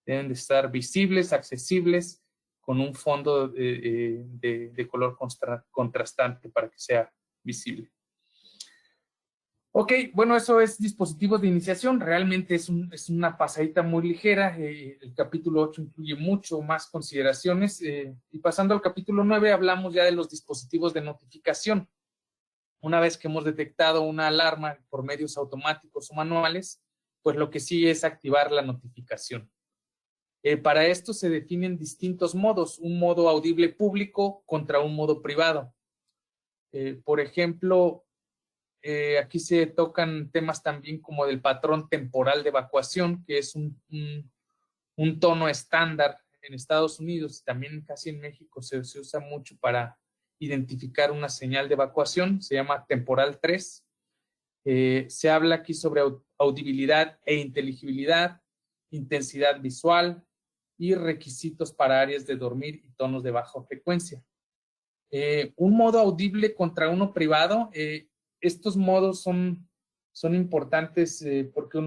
S2: Deben de estar visibles, accesibles, con un fondo de color contrastante para que sea visible. Ok, bueno, eso es dispositivos de iniciación. Realmente es una pasadita muy ligera. El capítulo 8 incluye mucho más consideraciones. Y pasando al capítulo 9, hablamos ya de los dispositivos de notificación. Una vez que hemos detectado una alarma por medios automáticos o manuales, pues lo que sigue es activar la notificación. Para esto se definen distintos modos, un modo audible público contra un modo privado. Por ejemplo, aquí se tocan temas también como del patrón temporal de evacuación, que es un tono estándar en Estados Unidos, también casi en México se usa mucho para identificar una señal de evacuación, se llama temporal 3. Se habla aquí sobre audibilidad e inteligibilidad, intensidad visual y requisitos para áreas de dormir y tonos de baja frecuencia. Un modo audible contra uno privado, estos modos son importantes porque en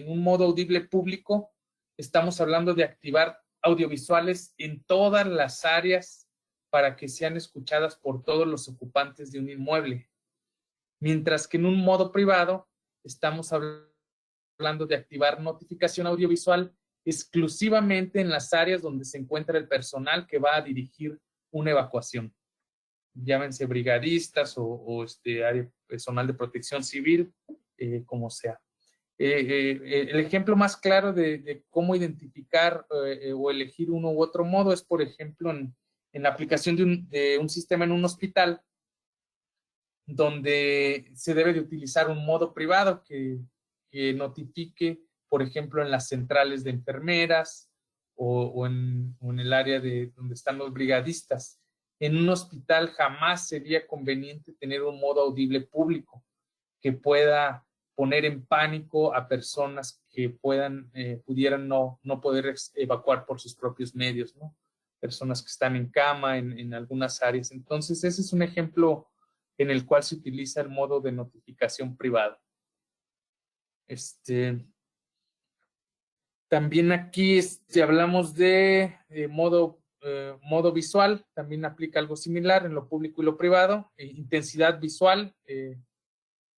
S2: un modo audible público estamos hablando de activar audiovisuales en todas las áreas para que sean escuchadas por todos los ocupantes de un inmueble. Mientras que en un modo privado estamos hablando de activar notificación audiovisual exclusivamente en las áreas donde se encuentra el personal que va a dirigir una evacuación. Llámense brigadistas o área personal de protección civil, como sea. El ejemplo más claro de cómo identificar o elegir uno u otro modo es, por ejemplo, en la aplicación de un sistema en un hospital, donde se debe de utilizar un modo privado que notifique, por ejemplo, en las centrales de enfermeras o en el área donde están los brigadistas. En un hospital jamás sería conveniente tener un modo audible público que pueda poner en pánico a personas que pudieran no poder evacuar por sus propios medios, ¿no? Personas que están en cama en algunas áreas. Entonces, ese es un ejemplo en el cual se utiliza el modo de notificación privado. También aquí hablamos de modo visual, también aplica algo similar en lo público y lo privado. Intensidad visual,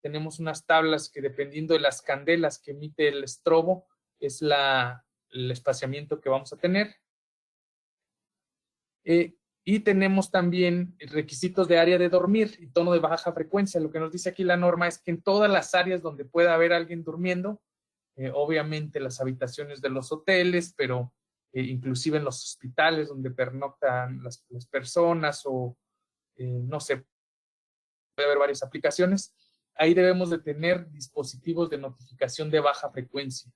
S2: tenemos unas tablas que dependiendo de las candelas que emite el estrobo, es el espaciamiento que vamos a tener. Y tenemos también requisitos de área de dormir y tono de baja frecuencia. Lo que nos dice aquí la norma es que en todas las áreas donde pueda haber alguien durmiendo, obviamente las habitaciones de los hoteles, pero inclusive en los hospitales donde pernoctan las personas o no sé, puede haber varias aplicaciones, ahí debemos de tener dispositivos de notificación de baja frecuencia.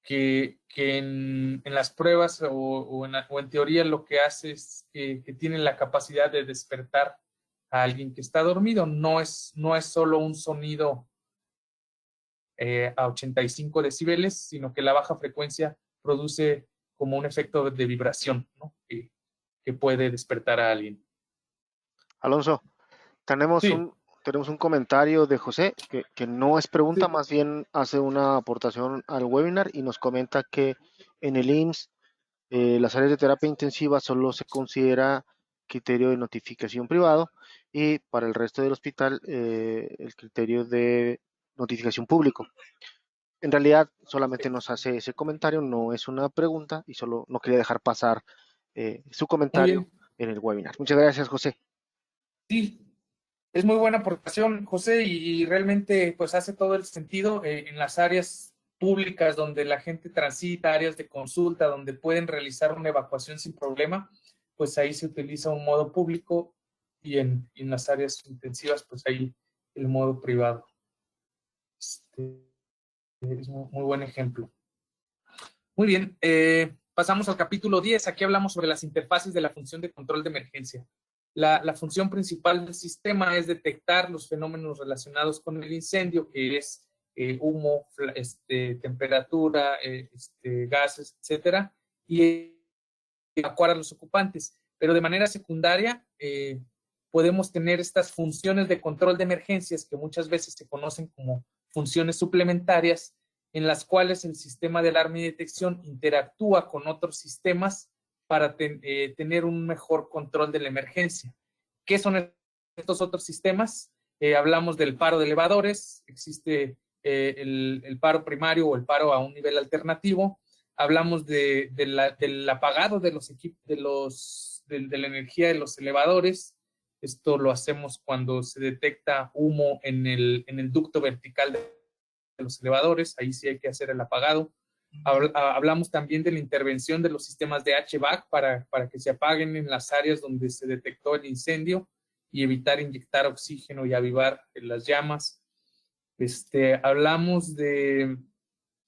S2: Que en las pruebas o en teoría lo que hace es que tienen la capacidad de despertar a alguien que está dormido. No es solo un sonido a 85 decibeles, sino que la baja frecuencia produce como un efecto de vibración, ¿no? que puede despertar a alguien.
S1: Alonso, tenemos
S2: Sí.
S1: un comentario de José que no es pregunta,
S2: Sí.
S1: más bien hace una aportación al webinar y nos comenta que en el IMSS las áreas de terapia intensiva solo se considera criterio de notificación privado y para el resto del hospital el criterio de notificación público. En realidad solamente nos hace ese comentario, no es una pregunta y solo no quería dejar pasar su
S2: Muy
S1: comentario
S2: bien.
S1: en el webinar. Muchas gracias, José.
S2: Sí, es muy buena aportación, José, y realmente pues hace todo el sentido en las áreas públicas donde la gente transita, áreas de consulta, donde pueden realizar una evacuación sin problema, pues ahí se utiliza un modo público y en las áreas intensivas, pues ahí el modo privado. Es muy buen ejemplo. Muy bien. pasamos al capítulo 10. Aquí hablamos sobre las interfaces de la función de control de emergencia. La función principal del sistema es detectar los fenómenos relacionados con el incendio, que es humo, temperatura, gases, etcétera, y evacuar a los ocupantes. Pero de manera secundaria, podemos tener estas funciones de control de emergencias que muchas veces se conocen como funciones suplementarias, en las cuales el sistema de alarma y detección interactúa con otros sistemas para tener un mejor control de la emergencia. ¿Qué son estos otros sistemas? Hablamos del paro de elevadores, existe el paro primario o el paro a un nivel alternativo. Hablamos del apagado de los equipos, de la energía de los elevadores. Esto lo hacemos cuando se detecta humo en el ducto vertical de los elevadores. Ahí sí hay que hacer el apagado. Hablamos también de la intervención de los sistemas de HVAC para que se apaguen en las áreas donde se detectó el incendio y evitar inyectar oxígeno y avivar las llamas. Hablamos de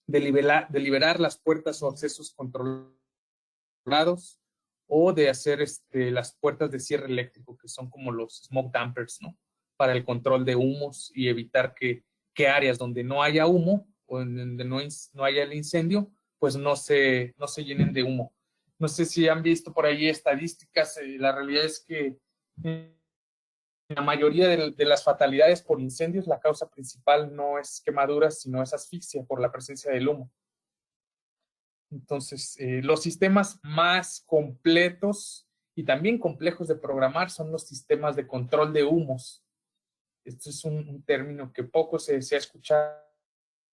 S2: liberar las puertas o accesos controlados o de hacer las puertas de cierre eléctrico, que son como los smoke dampers, ¿no? Para el control de humos y evitar que áreas donde no haya humo o donde no haya el incendio, pues no se llenen de humo. No sé si han visto por ahí estadísticas, la realidad es que la mayoría de las fatalidades por incendios, la causa principal no es quemaduras, sino es asfixia por la presencia del humo. Entonces, los sistemas más completos y también complejos de programar son los sistemas de control de humos. Este es un término que poco se ha escuchado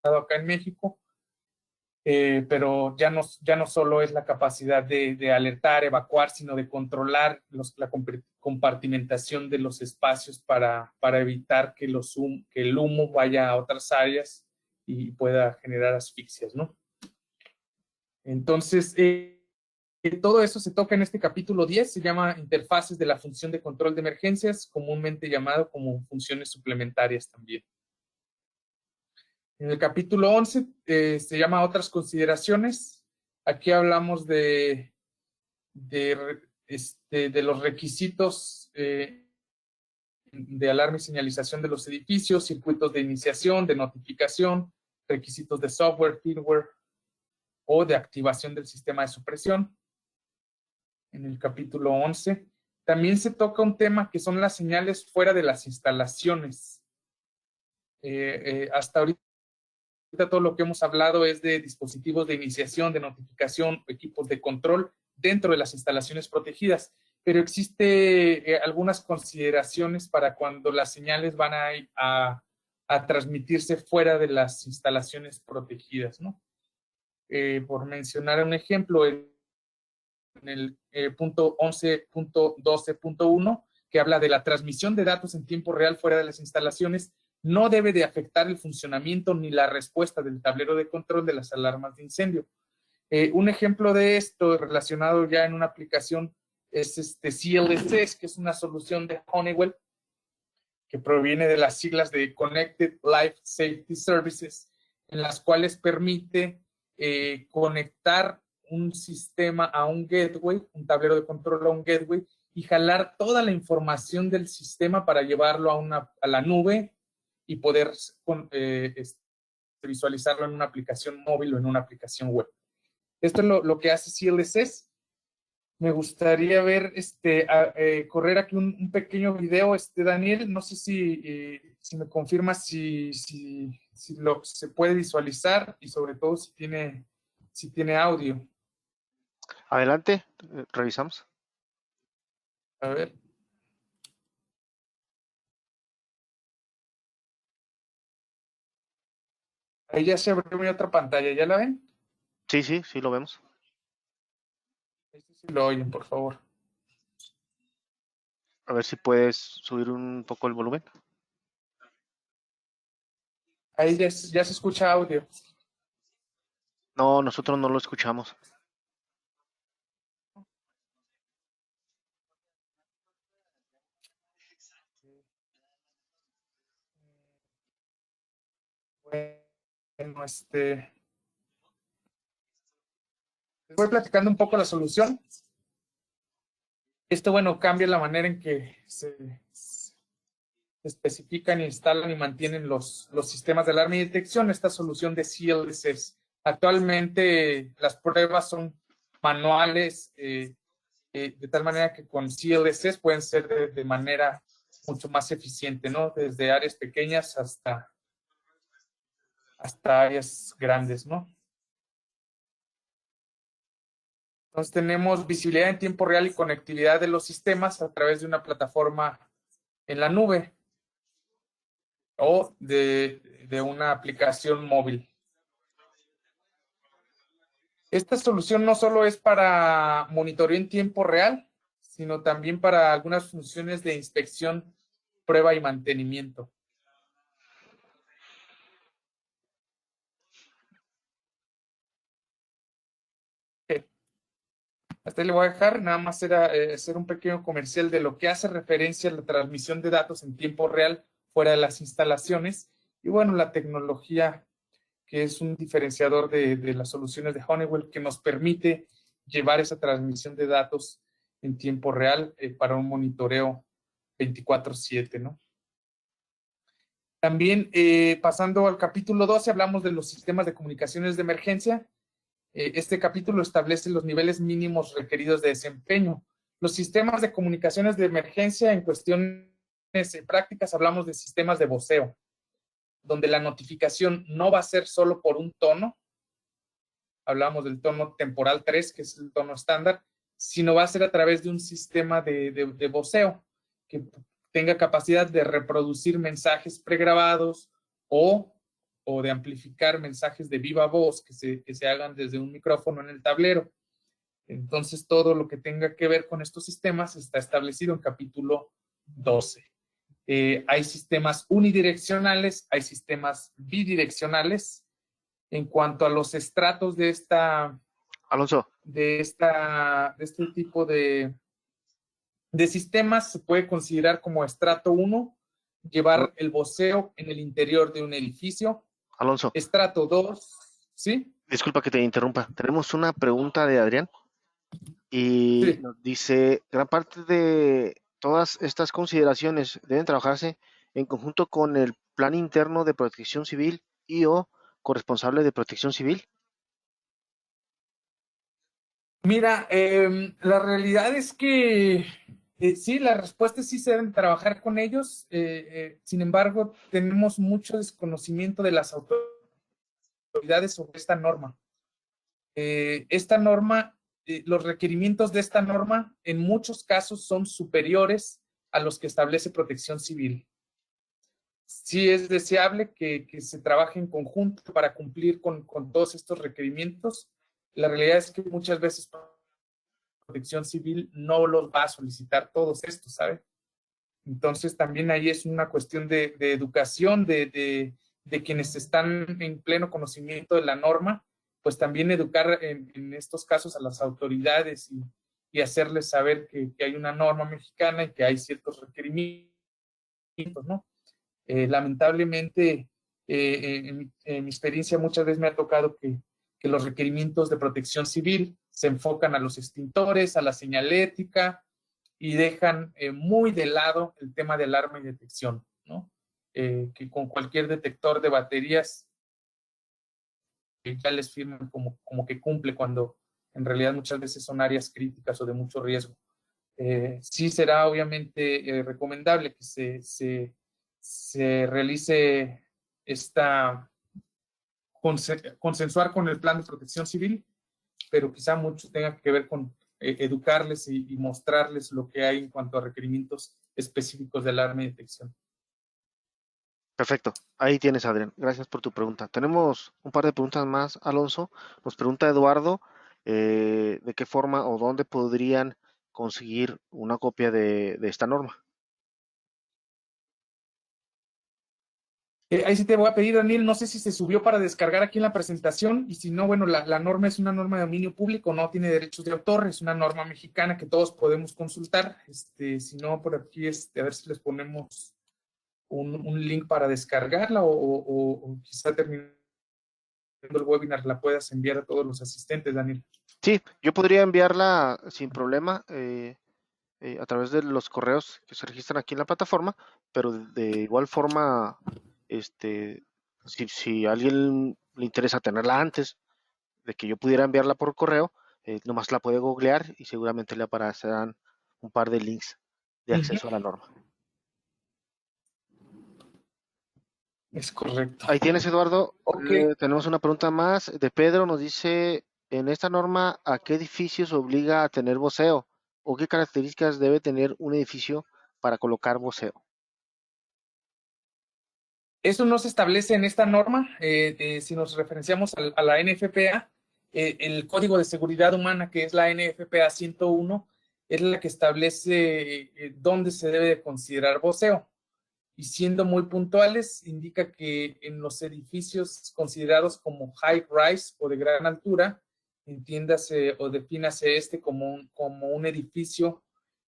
S2: acá en México, pero ya no solo es la capacidad de alertar, evacuar, sino de controlar la compartimentación de los espacios para evitar que el humo vaya a otras áreas y pueda generar asfixias, ¿no? Entonces, todo eso se toca en este capítulo 10, se llama interfaces de la función de control de emergencias, comúnmente llamado como funciones suplementarias también. En el capítulo 11 se llama otras consideraciones. Aquí hablamos de los requisitos de alarma y señalización de los edificios, circuitos de iniciación, de notificación, requisitos de software, firmware o de activación del sistema de supresión. En el capítulo 11 también se toca un tema que son las señales fuera de las instalaciones. Hasta ahorita todo lo que hemos hablado es de dispositivos de iniciación, de notificación, equipos de control dentro de las instalaciones protegidas, pero existe algunas consideraciones para cuando las señales van a transmitirse fuera de las instalaciones protegidas, ¿no? Por mencionar un ejemplo, en el punto 11.12.1, que habla de la transmisión de datos en tiempo real fuera de las instalaciones, no debe de afectar el funcionamiento ni la respuesta del tablero de control de las alarmas de incendio. Un ejemplo de esto relacionado ya en una aplicación es CLSS, que es una solución de Honeywell que proviene de las siglas de Connected Life Safety Services, en las cuales permite conectar un sistema a un gateway, un tablero de control a un gateway, y jalar toda la información del sistema para llevarlo a la nube y poder visualizarlo en una aplicación móvil o en una aplicación web. Esto es lo que hace CLSS. Me gustaría ver, correr aquí un pequeño video, Daniel. No sé si me confirmas si se puede visualizar y sobre todo si tiene audio.
S1: Adelante, revisamos.
S2: A ver. Ahí ya se abrió mi otra pantalla, ¿ya la ven?
S1: Sí, sí, sí lo vemos.
S2: Si lo oyen, por favor.
S1: A ver si puedes subir un poco el volumen.
S2: Ahí ya se escucha audio.
S1: No, nosotros no lo escuchamos.
S2: Bueno, Les voy platicando un poco la solución. Esto, bueno, cambia la manera en que se especifican, instalan y mantienen los sistemas de alarma y detección. Esta solución de CLSS. Actualmente las pruebas son manuales, de tal manera que con CLSS pueden ser de manera mucho más eficiente, ¿no? Desde áreas pequeñas hasta áreas grandes, ¿no? Entonces tenemos visibilidad en tiempo real y conectividad de los sistemas a través de una plataforma en la nube o de una aplicación móvil. Esta solución no solo es para monitoreo en tiempo real, sino también para algunas funciones de inspección, prueba y mantenimiento. Hasta ahí le voy a dejar, nada más era hacer un pequeño comercial de lo que hace referencia a la transmisión de datos en tiempo real fuera de las instalaciones. Y bueno, la tecnología que es un diferenciador de las soluciones de Honeywell que nos permite llevar esa transmisión de datos en tiempo real para un monitoreo 24/7, ¿no? También pasando al capítulo 12, hablamos de los sistemas de comunicaciones de emergencia. Este capítulo establece los niveles mínimos requeridos de desempeño. Los sistemas de comunicaciones de emergencia, en cuestiones prácticas, hablamos de sistemas de voceo, donde la notificación no va a ser solo por un tono, hablamos del tono temporal 3, que es el tono estándar, sino va a ser a través de un sistema de voceo que tenga capacidad de reproducir mensajes pregrabados o de amplificar mensajes de viva voz que se hagan desde un micrófono en el tablero. Entonces, todo lo que tenga que ver con estos sistemas está establecido en capítulo 12. Hay sistemas unidireccionales, hay sistemas bidireccionales. En cuanto a los estratos de
S1: Alonso,
S2: este tipo de sistemas, se puede considerar como estrato 1, llevar el voceo en el interior de un edificio.
S1: Alonso,
S2: Estrato 2, ¿sí?
S1: disculpa que te interrumpa. Tenemos una pregunta de Adrián y
S2: Sí.
S1: nos dice, gran parte de todas estas consideraciones deben trabajarse en conjunto con el Plan Interno de Protección Civil y o corresponsable de Protección Civil.
S2: Mira, la realidad es que sí, la respuesta es sí se deben trabajar con ellos. Sin embargo, tenemos mucho desconocimiento de las autoridades sobre esta norma. Esta norma, los requerimientos de esta norma en muchos casos son superiores a los que establece Protección Civil. Sí es deseable que se trabaje en conjunto para cumplir con todos estos requerimientos. La realidad es que muchas veces Protección Civil no los va a solicitar todos estos, ¿sabe? Entonces también ahí es una cuestión de educación de quienes están en pleno conocimiento de la norma, pues también educar en estos casos a las autoridades y hacerles saber que hay una norma mexicana y que hay ciertos requerimientos, ¿no? Lamentablemente, en mi experiencia muchas veces me ha tocado que los requerimientos de protección civil se enfocan a los extintores, a la señalética y dejan muy de lado el tema de alarma y detección, ¿no? Que con cualquier detector de baterías ya les firman como que cumple cuando en realidad muchas veces son áreas críticas o de mucho riesgo. Sí será obviamente recomendable que se realice esta consensuar con el plan de protección civil, pero quizá mucho tenga que ver con educarles y mostrarles lo que hay en cuanto a requerimientos específicos de alarma y detección.
S1: Perfecto, ahí tienes, Adrián. Gracias por tu pregunta. Tenemos un par de preguntas más, Alonso. Nos pregunta Eduardo, de qué forma o dónde podrían conseguir una copia de esta norma.
S2: Ahí sí te voy a pedir, Daniel, no sé si se subió para descargar aquí en la presentación y si no, bueno, la norma es una norma de dominio público, no tiene derechos de autor, es una norma mexicana que todos podemos consultar. Si no, por aquí, a ver si les ponemos un link para descargarla o quizá terminar el webinar la puedas enviar a todos los asistentes, Daniel.
S1: Sí, yo podría enviarla sin problema a través de los correos que se registran aquí en la plataforma, pero de igual forma, este, si a alguien le interesa tenerla antes de que yo pudiera enviarla por correo, nomás la puede googlear y seguramente le aparecerán un par de links de acceso a la norma.
S2: Es correcto.
S1: Ahí tienes, Eduardo.
S2: Ok.
S1: Tenemos una pregunta más de Pedro. Nos dice, en esta norma, ¿a qué edificios obliga a tener voceo? ¿O qué características debe tener un edificio para colocar voceo?
S2: Eso no se establece en esta norma. Si nos referenciamos a la NFPA, el Código de Seguridad Humana, que es la NFPA 101, es la que establece dónde se debe de considerar voceo. Y siendo muy puntuales, indica que en los edificios considerados como high rise o de gran altura, entiéndase o defínase como un edificio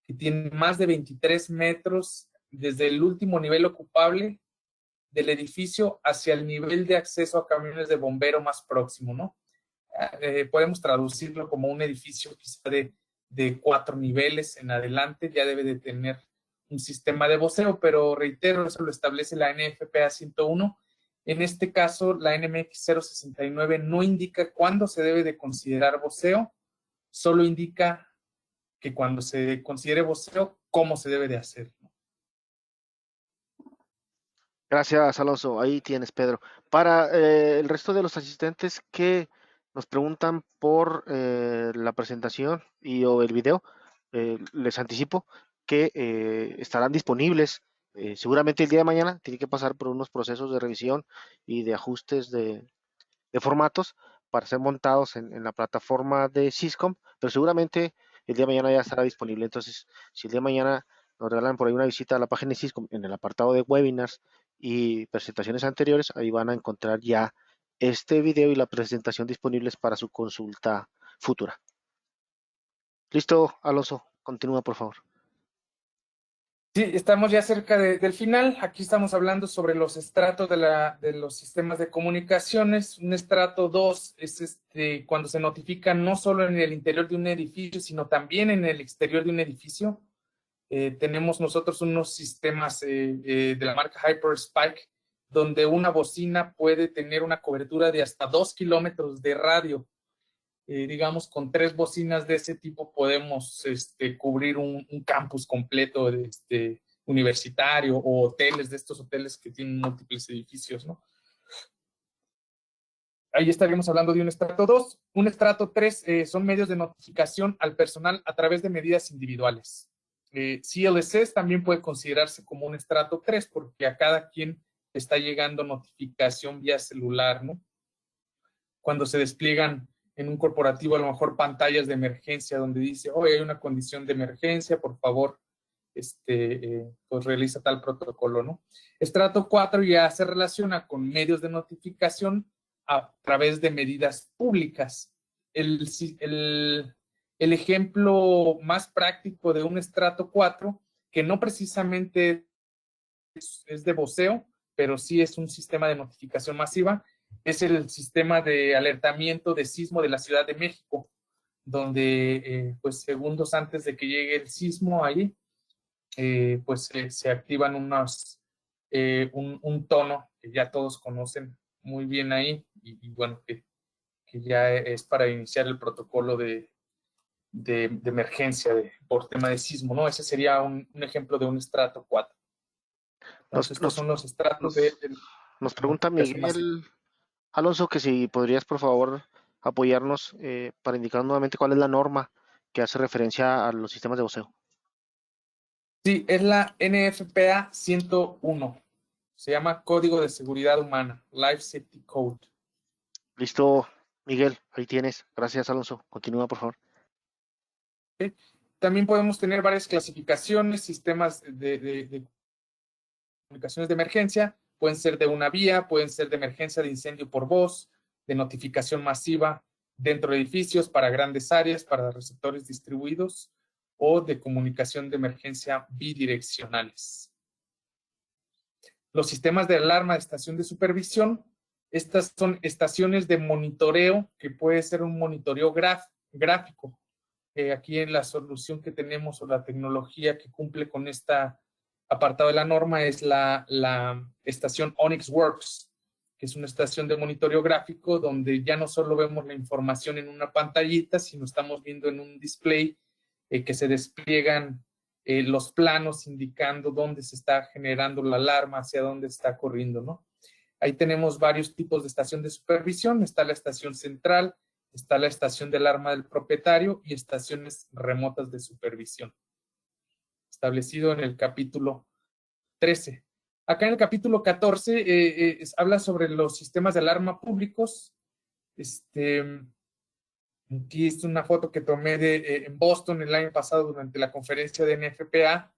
S2: que tiene más de 23 metros desde el último nivel ocupable del edificio hacia el nivel de acceso a camiones de bombero más próximo, ¿no? Podemos traducirlo como un edificio quizá de 4 niveles en adelante, ya debe de tener un sistema de voceo, pero reitero, eso lo establece la NFPA 101. En este caso, la NMX 069 no indica cuándo se debe de considerar voceo, solo indica que cuando se considere voceo, cómo se debe de hacer.
S1: Gracias, Alonso. Ahí tienes, Pedro. Para el resto de los asistentes que nos preguntan por la presentación o el video, les anticipo que estarán disponibles seguramente el día de mañana. Tiene que pasar por unos procesos de revisión y de ajustes de formatos para ser montados en la plataforma de Syscom, pero seguramente el día de mañana ya estará disponible. Entonces, si el día de mañana nos regalan por ahí una visita a la página de Syscom en el apartado de webinars y presentaciones anteriores, ahí van a encontrar ya este video y la presentación disponibles para su consulta futura. Listo, Alonso, continúa por favor.
S2: Sí, estamos ya cerca del final. Aquí estamos hablando sobre los estratos de los sistemas de comunicaciones. Un estrato 2 es cuando se notifica no solo en el interior de un edificio, sino también en el exterior de un edificio. Tenemos nosotros unos sistemas de la marca HyperSpike, donde una bocina puede tener una cobertura de hasta 2 kilómetros de radio. Digamos, con 3 bocinas de ese tipo podemos cubrir un campus completo universitario o hoteles, de estos hoteles que tienen múltiples edificios, ¿no? Ahí estaríamos hablando de un estrato 2. Un estrato 3 son medios de notificación al personal a través de medidas individuales. CLSS también puede considerarse como un estrato 3 porque a cada quien está llegando notificación vía celular, ¿no? Cuando se despliegan en un corporativo a lo mejor pantallas de emergencia donde dice, oye, hay una condición de emergencia, por favor, pues realiza tal protocolo, ¿no? Estrato 4 ya se relaciona con medios de notificación a través de medidas públicas. El ejemplo más práctico de un estrato 4, que no precisamente es de voceo, pero sí es un sistema de notificación masiva, es el sistema de alertamiento de sismo de la Ciudad de México, donde pues segundos antes de que llegue el sismo ahí, pues se activan un tono que ya todos conocen muy bien ahí y bueno, que ya es para iniciar el protocolo de emergencia por tema de sismo, ¿no? Ese sería un ejemplo de un estrato 4.
S1: Nos,
S2: Entonces, estos
S1: nos,
S2: son los estratos
S1: nos,
S2: de
S1: nos pregunta
S2: notificación masiva.
S1: Miguel Alonso que si podrías por favor apoyarnos para indicar nuevamente cuál es la norma que hace referencia a los sistemas de voceo.
S2: Sí, es la NFPA 101. Se llama Código de Seguridad Humana, Life Safety Code.
S1: Listo, Miguel, ahí tienes. Gracias, Alonso. Continúa, por favor.
S2: ¿Okay? También podemos tener varias clasificaciones, sistemas de comunicaciones de emergencia. Pueden ser de una vía, pueden ser de emergencia de incendio por voz, de notificación masiva dentro de edificios para grandes áreas, para receptores distribuidos o de comunicación de emergencia bidireccionales. Los sistemas de alarma de estación de supervisión Estas son estaciones de monitoreo, que puede ser un monitoreo gráfico. Aquí en la solución que tenemos o la tecnología que cumple con esta apartado de la norma es la estación Onyx Works, que es una estación de monitoreo gráfico donde ya no solo vemos la información en una pantallita, sino estamos viendo en un display que se despliegan los planos indicando dónde se está generando la alarma, hacia dónde está corriendo, ¿no? Ahí tenemos varios tipos de estación de supervisión. Está la estación central, está la estación de alarma del propietario y estaciones remotas de supervisión, establecido en el capítulo 13. Acá en el capítulo 14 habla sobre los sistemas de alarma públicos. Aquí es una foto que tomé en Boston el año pasado durante la conferencia de NFPA,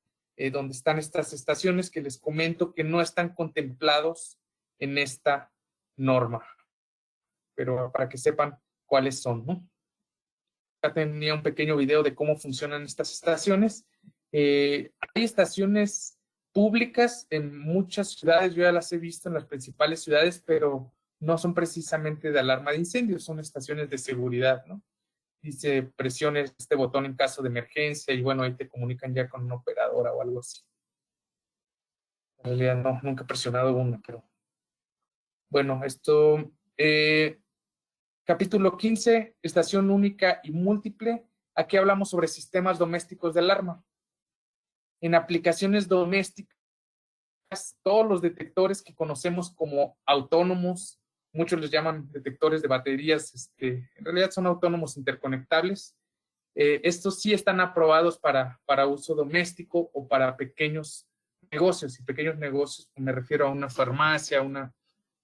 S2: donde están estas estaciones que les comento que no están contemplados en esta norma, pero para que sepan cuáles son, ¿no? Acá tenía un pequeño video de cómo funcionan estas estaciones. Hay estaciones públicas en muchas ciudades, yo ya las he visto en las principales ciudades, pero no son precisamente de alarma de incendios, son estaciones de seguridad, ¿no? Dice, presione este botón en caso de emergencia y bueno, ahí te comunican ya con una operadora o algo así. En realidad no, nunca he presionado una, pero bueno, esto, capítulo 15, estación única y múltiple. Aquí hablamos sobre sistemas domésticos de alarma. En aplicaciones domésticas, todos los detectores que conocemos como autónomos, muchos les llaman detectores de baterías, en realidad son autónomos interconectables. Estos sí están aprobados para uso doméstico o para pequeños negocios. Y pequeños negocios, me refiero a una farmacia, una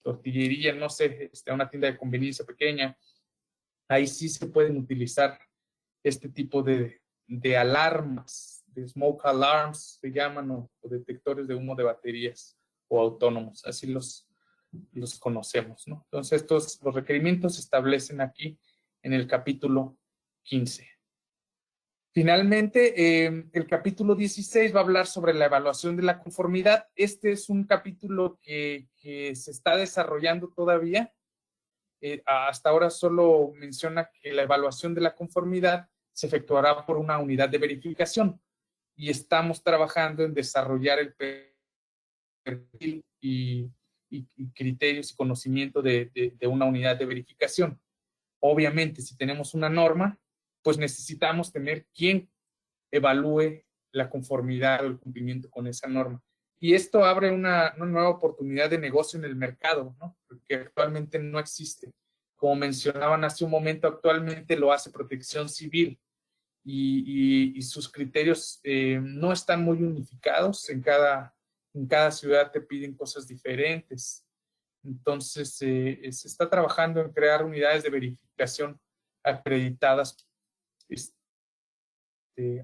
S2: tortillería, no sé, a una tienda de conveniencia pequeña. Ahí sí se pueden utilizar este tipo de alarmas, de smoke alarms, se llaman, o detectores de humo de baterías o autónomos, así los conocemos, ¿no? Entonces, los requerimientos se establecen aquí en el capítulo 15. Finalmente, el capítulo 16 va a hablar sobre la evaluación de la conformidad. Este es un capítulo que se está desarrollando todavía. Hasta ahora solo menciona que la evaluación de la conformidad se efectuará por una unidad de verificación y estamos trabajando en desarrollar el perfil y criterios y conocimiento de una unidad de verificación. Obviamente, si tenemos una norma, pues necesitamos tener quien evalúe la conformidad o el cumplimiento con esa norma. Y esto abre una nueva oportunidad de negocio en el mercado, ¿no? Porque actualmente no existe. Como mencionaban hace un momento, actualmente lo hace Protección Civil y sus criterios no están muy unificados. En cada ciudad te piden cosas diferentes. Entonces, se está trabajando en crear unidades de verificación acreditadas.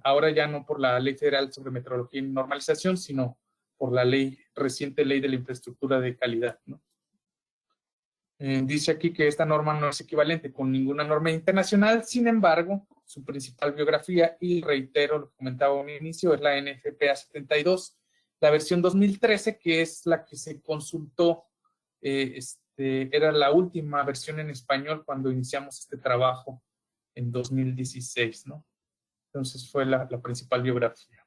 S2: Ahora ya no por la Ley Federal sobre Metrología y Normalización, sino por la reciente Ley de la Infraestructura de Calidad, ¿no? Dice aquí que esta norma no es equivalente con ninguna norma internacional, sin embargo, su principal biografía, y reitero lo que comentaba al inicio, es la NFPA 72, la versión 2013, que es la que se consultó, era la última versión en español cuando iniciamos este trabajo en 2016, ¿no? Entonces fue la principal biografía.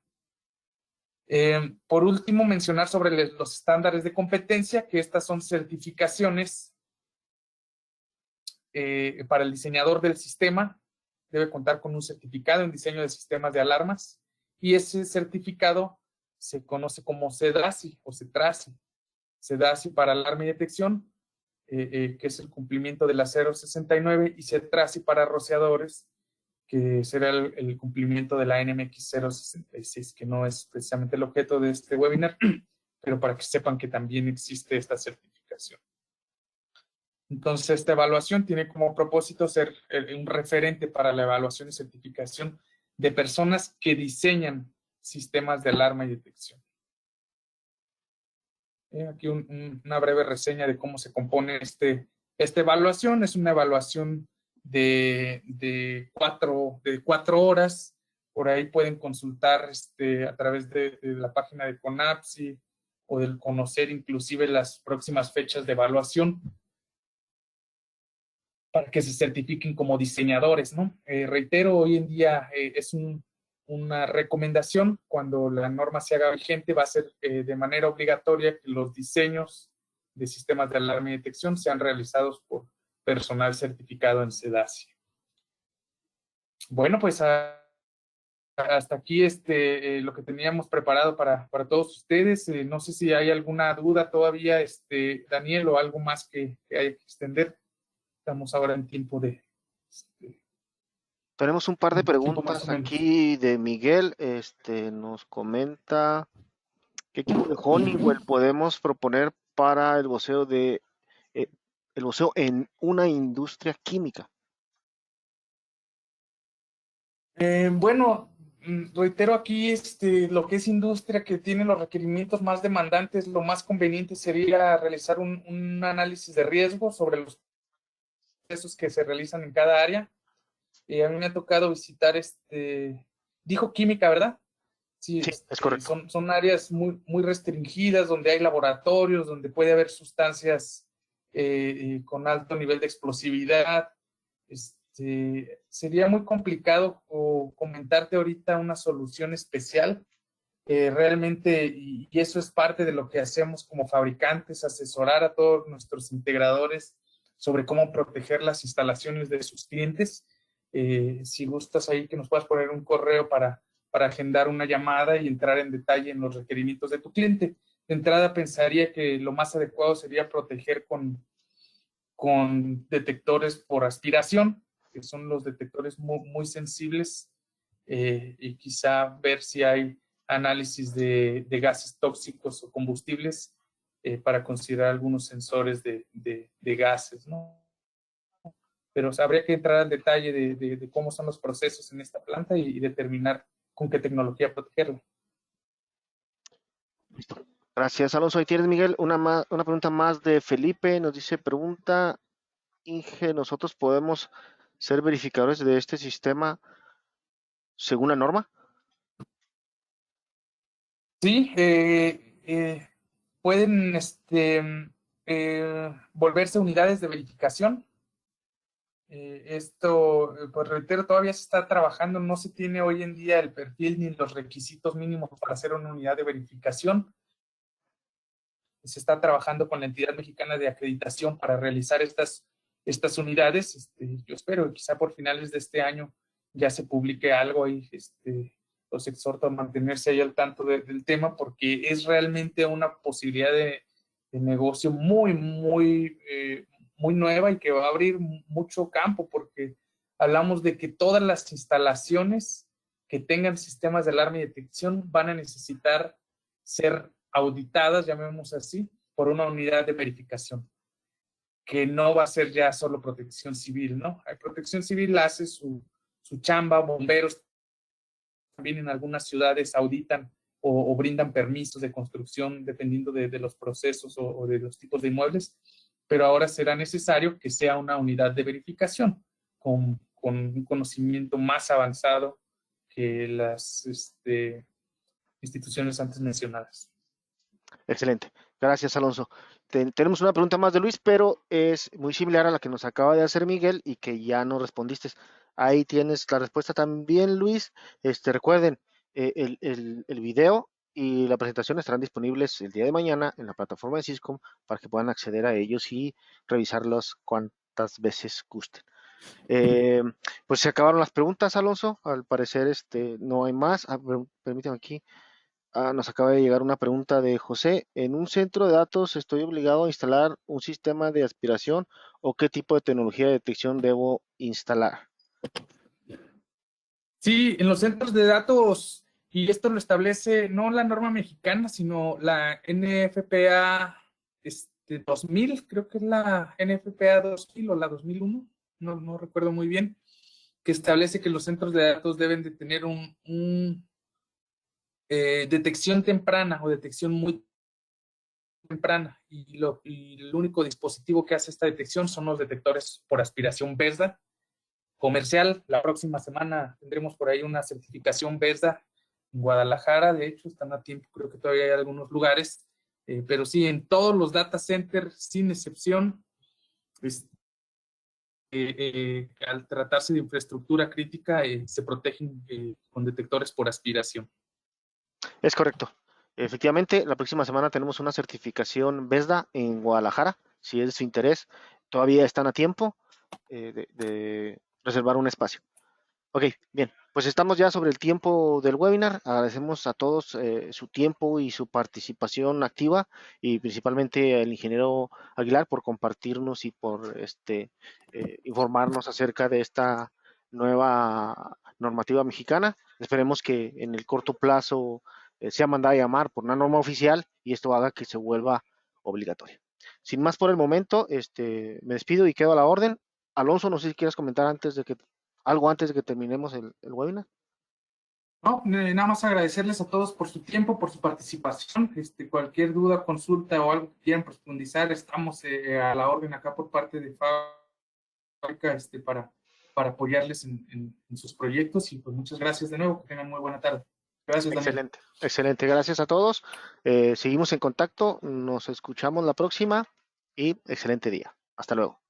S2: Por último, mencionar sobre los estándares de competencia, que estas son certificaciones para el diseñador del sistema. Debe contar con un certificado en diseño de sistemas de alarmas y ese certificado se conoce como CEDASI o CETRASI. CEDASI para alarma y detección, que es el cumplimiento de la 069, y CETRASI para rociadores, que será el cumplimiento de la NMX 066, que no es precisamente el objeto de este webinar, pero para que sepan que también existe esta certificación. Entonces, esta evaluación tiene como propósito ser un referente para la evaluación y certificación de personas que diseñan sistemas de alarma y detección. Aquí una breve reseña de cómo se compone esta evaluación. Es una evaluación de 4 horas. Por ahí pueden consultar a través de la página de CONAPSI o del conocer inclusive las próximas fechas de evaluación. para que se certifiquen como diseñadores, ¿no? Reitero, hoy en día es una recomendación, cuando la norma se haga vigente, va a ser de manera obligatoria que los diseños de sistemas de alarma y detección sean realizados por personal certificado en SEDASI. Bueno, pues hasta aquí lo que teníamos preparado para todos ustedes. No sé si hay alguna duda todavía, Daniel, o algo más que hay que extender. Estamos ahora en tiempo de...
S1: Tenemos un par de
S2: tiempo más o
S1: preguntas
S2: menos.
S1: aquí de Miguel. Nos comenta qué tipo de Honeywell podemos proponer para eh, el voceo en una industria química.
S2: Bueno, reitero aquí, lo que es industria que tiene los requerimientos más demandantes, lo más conveniente sería realizar un análisis de riesgo sobre los procesos que se realizan en cada área. A mí me ha tocado visitar, dijo química, ¿verdad? Sí,
S1: Sí, es correcto.
S2: son áreas muy restringidas, donde hay laboratorios, donde puede haber sustancias con alto nivel de explosividad. Sería muy complicado comentarte ahorita una solución especial. Realmente, y eso es parte de lo que hacemos como fabricantes, asesorar a todos nuestros integradores sobre cómo proteger las instalaciones de sus clientes. Si gustas ahí que nos puedas poner un correo para agendar una llamada y entrar en detalle en los requerimientos de tu cliente. De entrada pensaría que lo más adecuado sería proteger con detectores por aspiración, que son los detectores muy sensibles, y quizá ver si hay análisis de gases tóxicos o combustibles para considerar algunos sensores de gases, ¿no? Pero o sea, habría que entrar al detalle de cómo son los procesos en esta planta y determinar con qué tecnología protegerla.
S1: Listo. Gracias, Alonso. Ahí tienes, Miguel, una pregunta más de Felipe. Nos dice, pregunta, Inge, ¿nosotros podemos ser verificadores de este sistema según la norma?
S2: Sí, pueden volverse unidades de verificación. Pues reitero, todavía se está trabajando, no se tiene hoy en día el perfil ni los requisitos mínimos para hacer una unidad de verificación. Se está trabajando con la entidad mexicana de acreditación para realizar estas unidades. Yo espero que quizá por finales de este año ya se publique algo y los exhorto a mantenerse ahí al tanto del tema, porque es realmente una posibilidad de negocio muy nueva y que va a abrir mucho campo, porque hablamos de que todas las instalaciones que tengan sistemas de alarma y detección van a necesitar ser auditadas, llamemos así, por una unidad de verificación, que no va a ser ya solo protección civil, ¿no? Protección civil hace su chamba, bomberos también en algunas ciudades auditan o brindan permisos de construcción dependiendo de los procesos o de los tipos de inmuebles, pero ahora será necesario que sea una unidad de verificación con un conocimiento más avanzado que las instituciones antes mencionadas.
S1: Excelente. Gracias, Alonso. Tenemos una pregunta más de Luis, pero es muy similar a la que nos acaba de hacer Miguel y que ya no respondiste. Ahí tienes la respuesta también, Luis. Recuerden, el video y la presentación estarán disponibles el día de mañana en la plataforma de Syscom para que puedan acceder a ellos y revisarlos cuantas veces gusten. Eh, pues se acabaron las preguntas, Alonso. Al parecer, no hay más. Permítame aquí. Nos acaba de llegar una pregunta de José. ¿En un centro de datos estoy obligado a instalar un sistema de aspiración o qué tipo de tecnología de detección debo instalar?
S2: Sí, en los centros de datos, y esto lo establece no la norma mexicana, sino la NFPA 2000, creo que es la NFPA 2000 o la 2001, no recuerdo muy bien, que establece que los centros de datos deben de tener detección temprana o detección muy temprana, y el único dispositivo que hace esta detección son los detectores por aspiración VESDA comercial. La próxima semana tendremos por ahí una certificación VESDA en Guadalajara. De hecho, están a tiempo, creo que todavía hay algunos lugares. Pero sí, en todos los data centers, sin excepción, al tratarse de infraestructura crítica, se protegen con detectores por aspiración.
S1: Es correcto. Efectivamente, la próxima semana tenemos una certificación BESDA en Guadalajara. Si es de su interés, todavía están a tiempo de reservar un espacio. Ok, bien, pues estamos ya sobre el tiempo del webinar. Agradecemos a todos su tiempo y su participación activa y principalmente al ingeniero Aguilar por compartirnos y por informarnos acerca de esta nueva normativa mexicana. Esperemos que en el corto plazo sea mandada a llamar por una norma oficial y esto haga que se vuelva obligatoria. Sin más por el momento, me despido y quedo a la orden. Alonso, no sé si quieres comentar algo antes de que terminemos el webinar.
S2: No, nada más agradecerles a todos por su tiempo, por su participación. Cualquier duda, consulta o algo que quieran profundizar, estamos a la orden acá por parte de Fábrica para apoyarles en sus proyectos. Y pues muchas gracias de nuevo, que tengan muy buena tarde. Gracias, Daniel.
S1: Excelente, excelente. Gracias a todos. Seguimos en contacto. Nos escuchamos la próxima y excelente día. Hasta luego.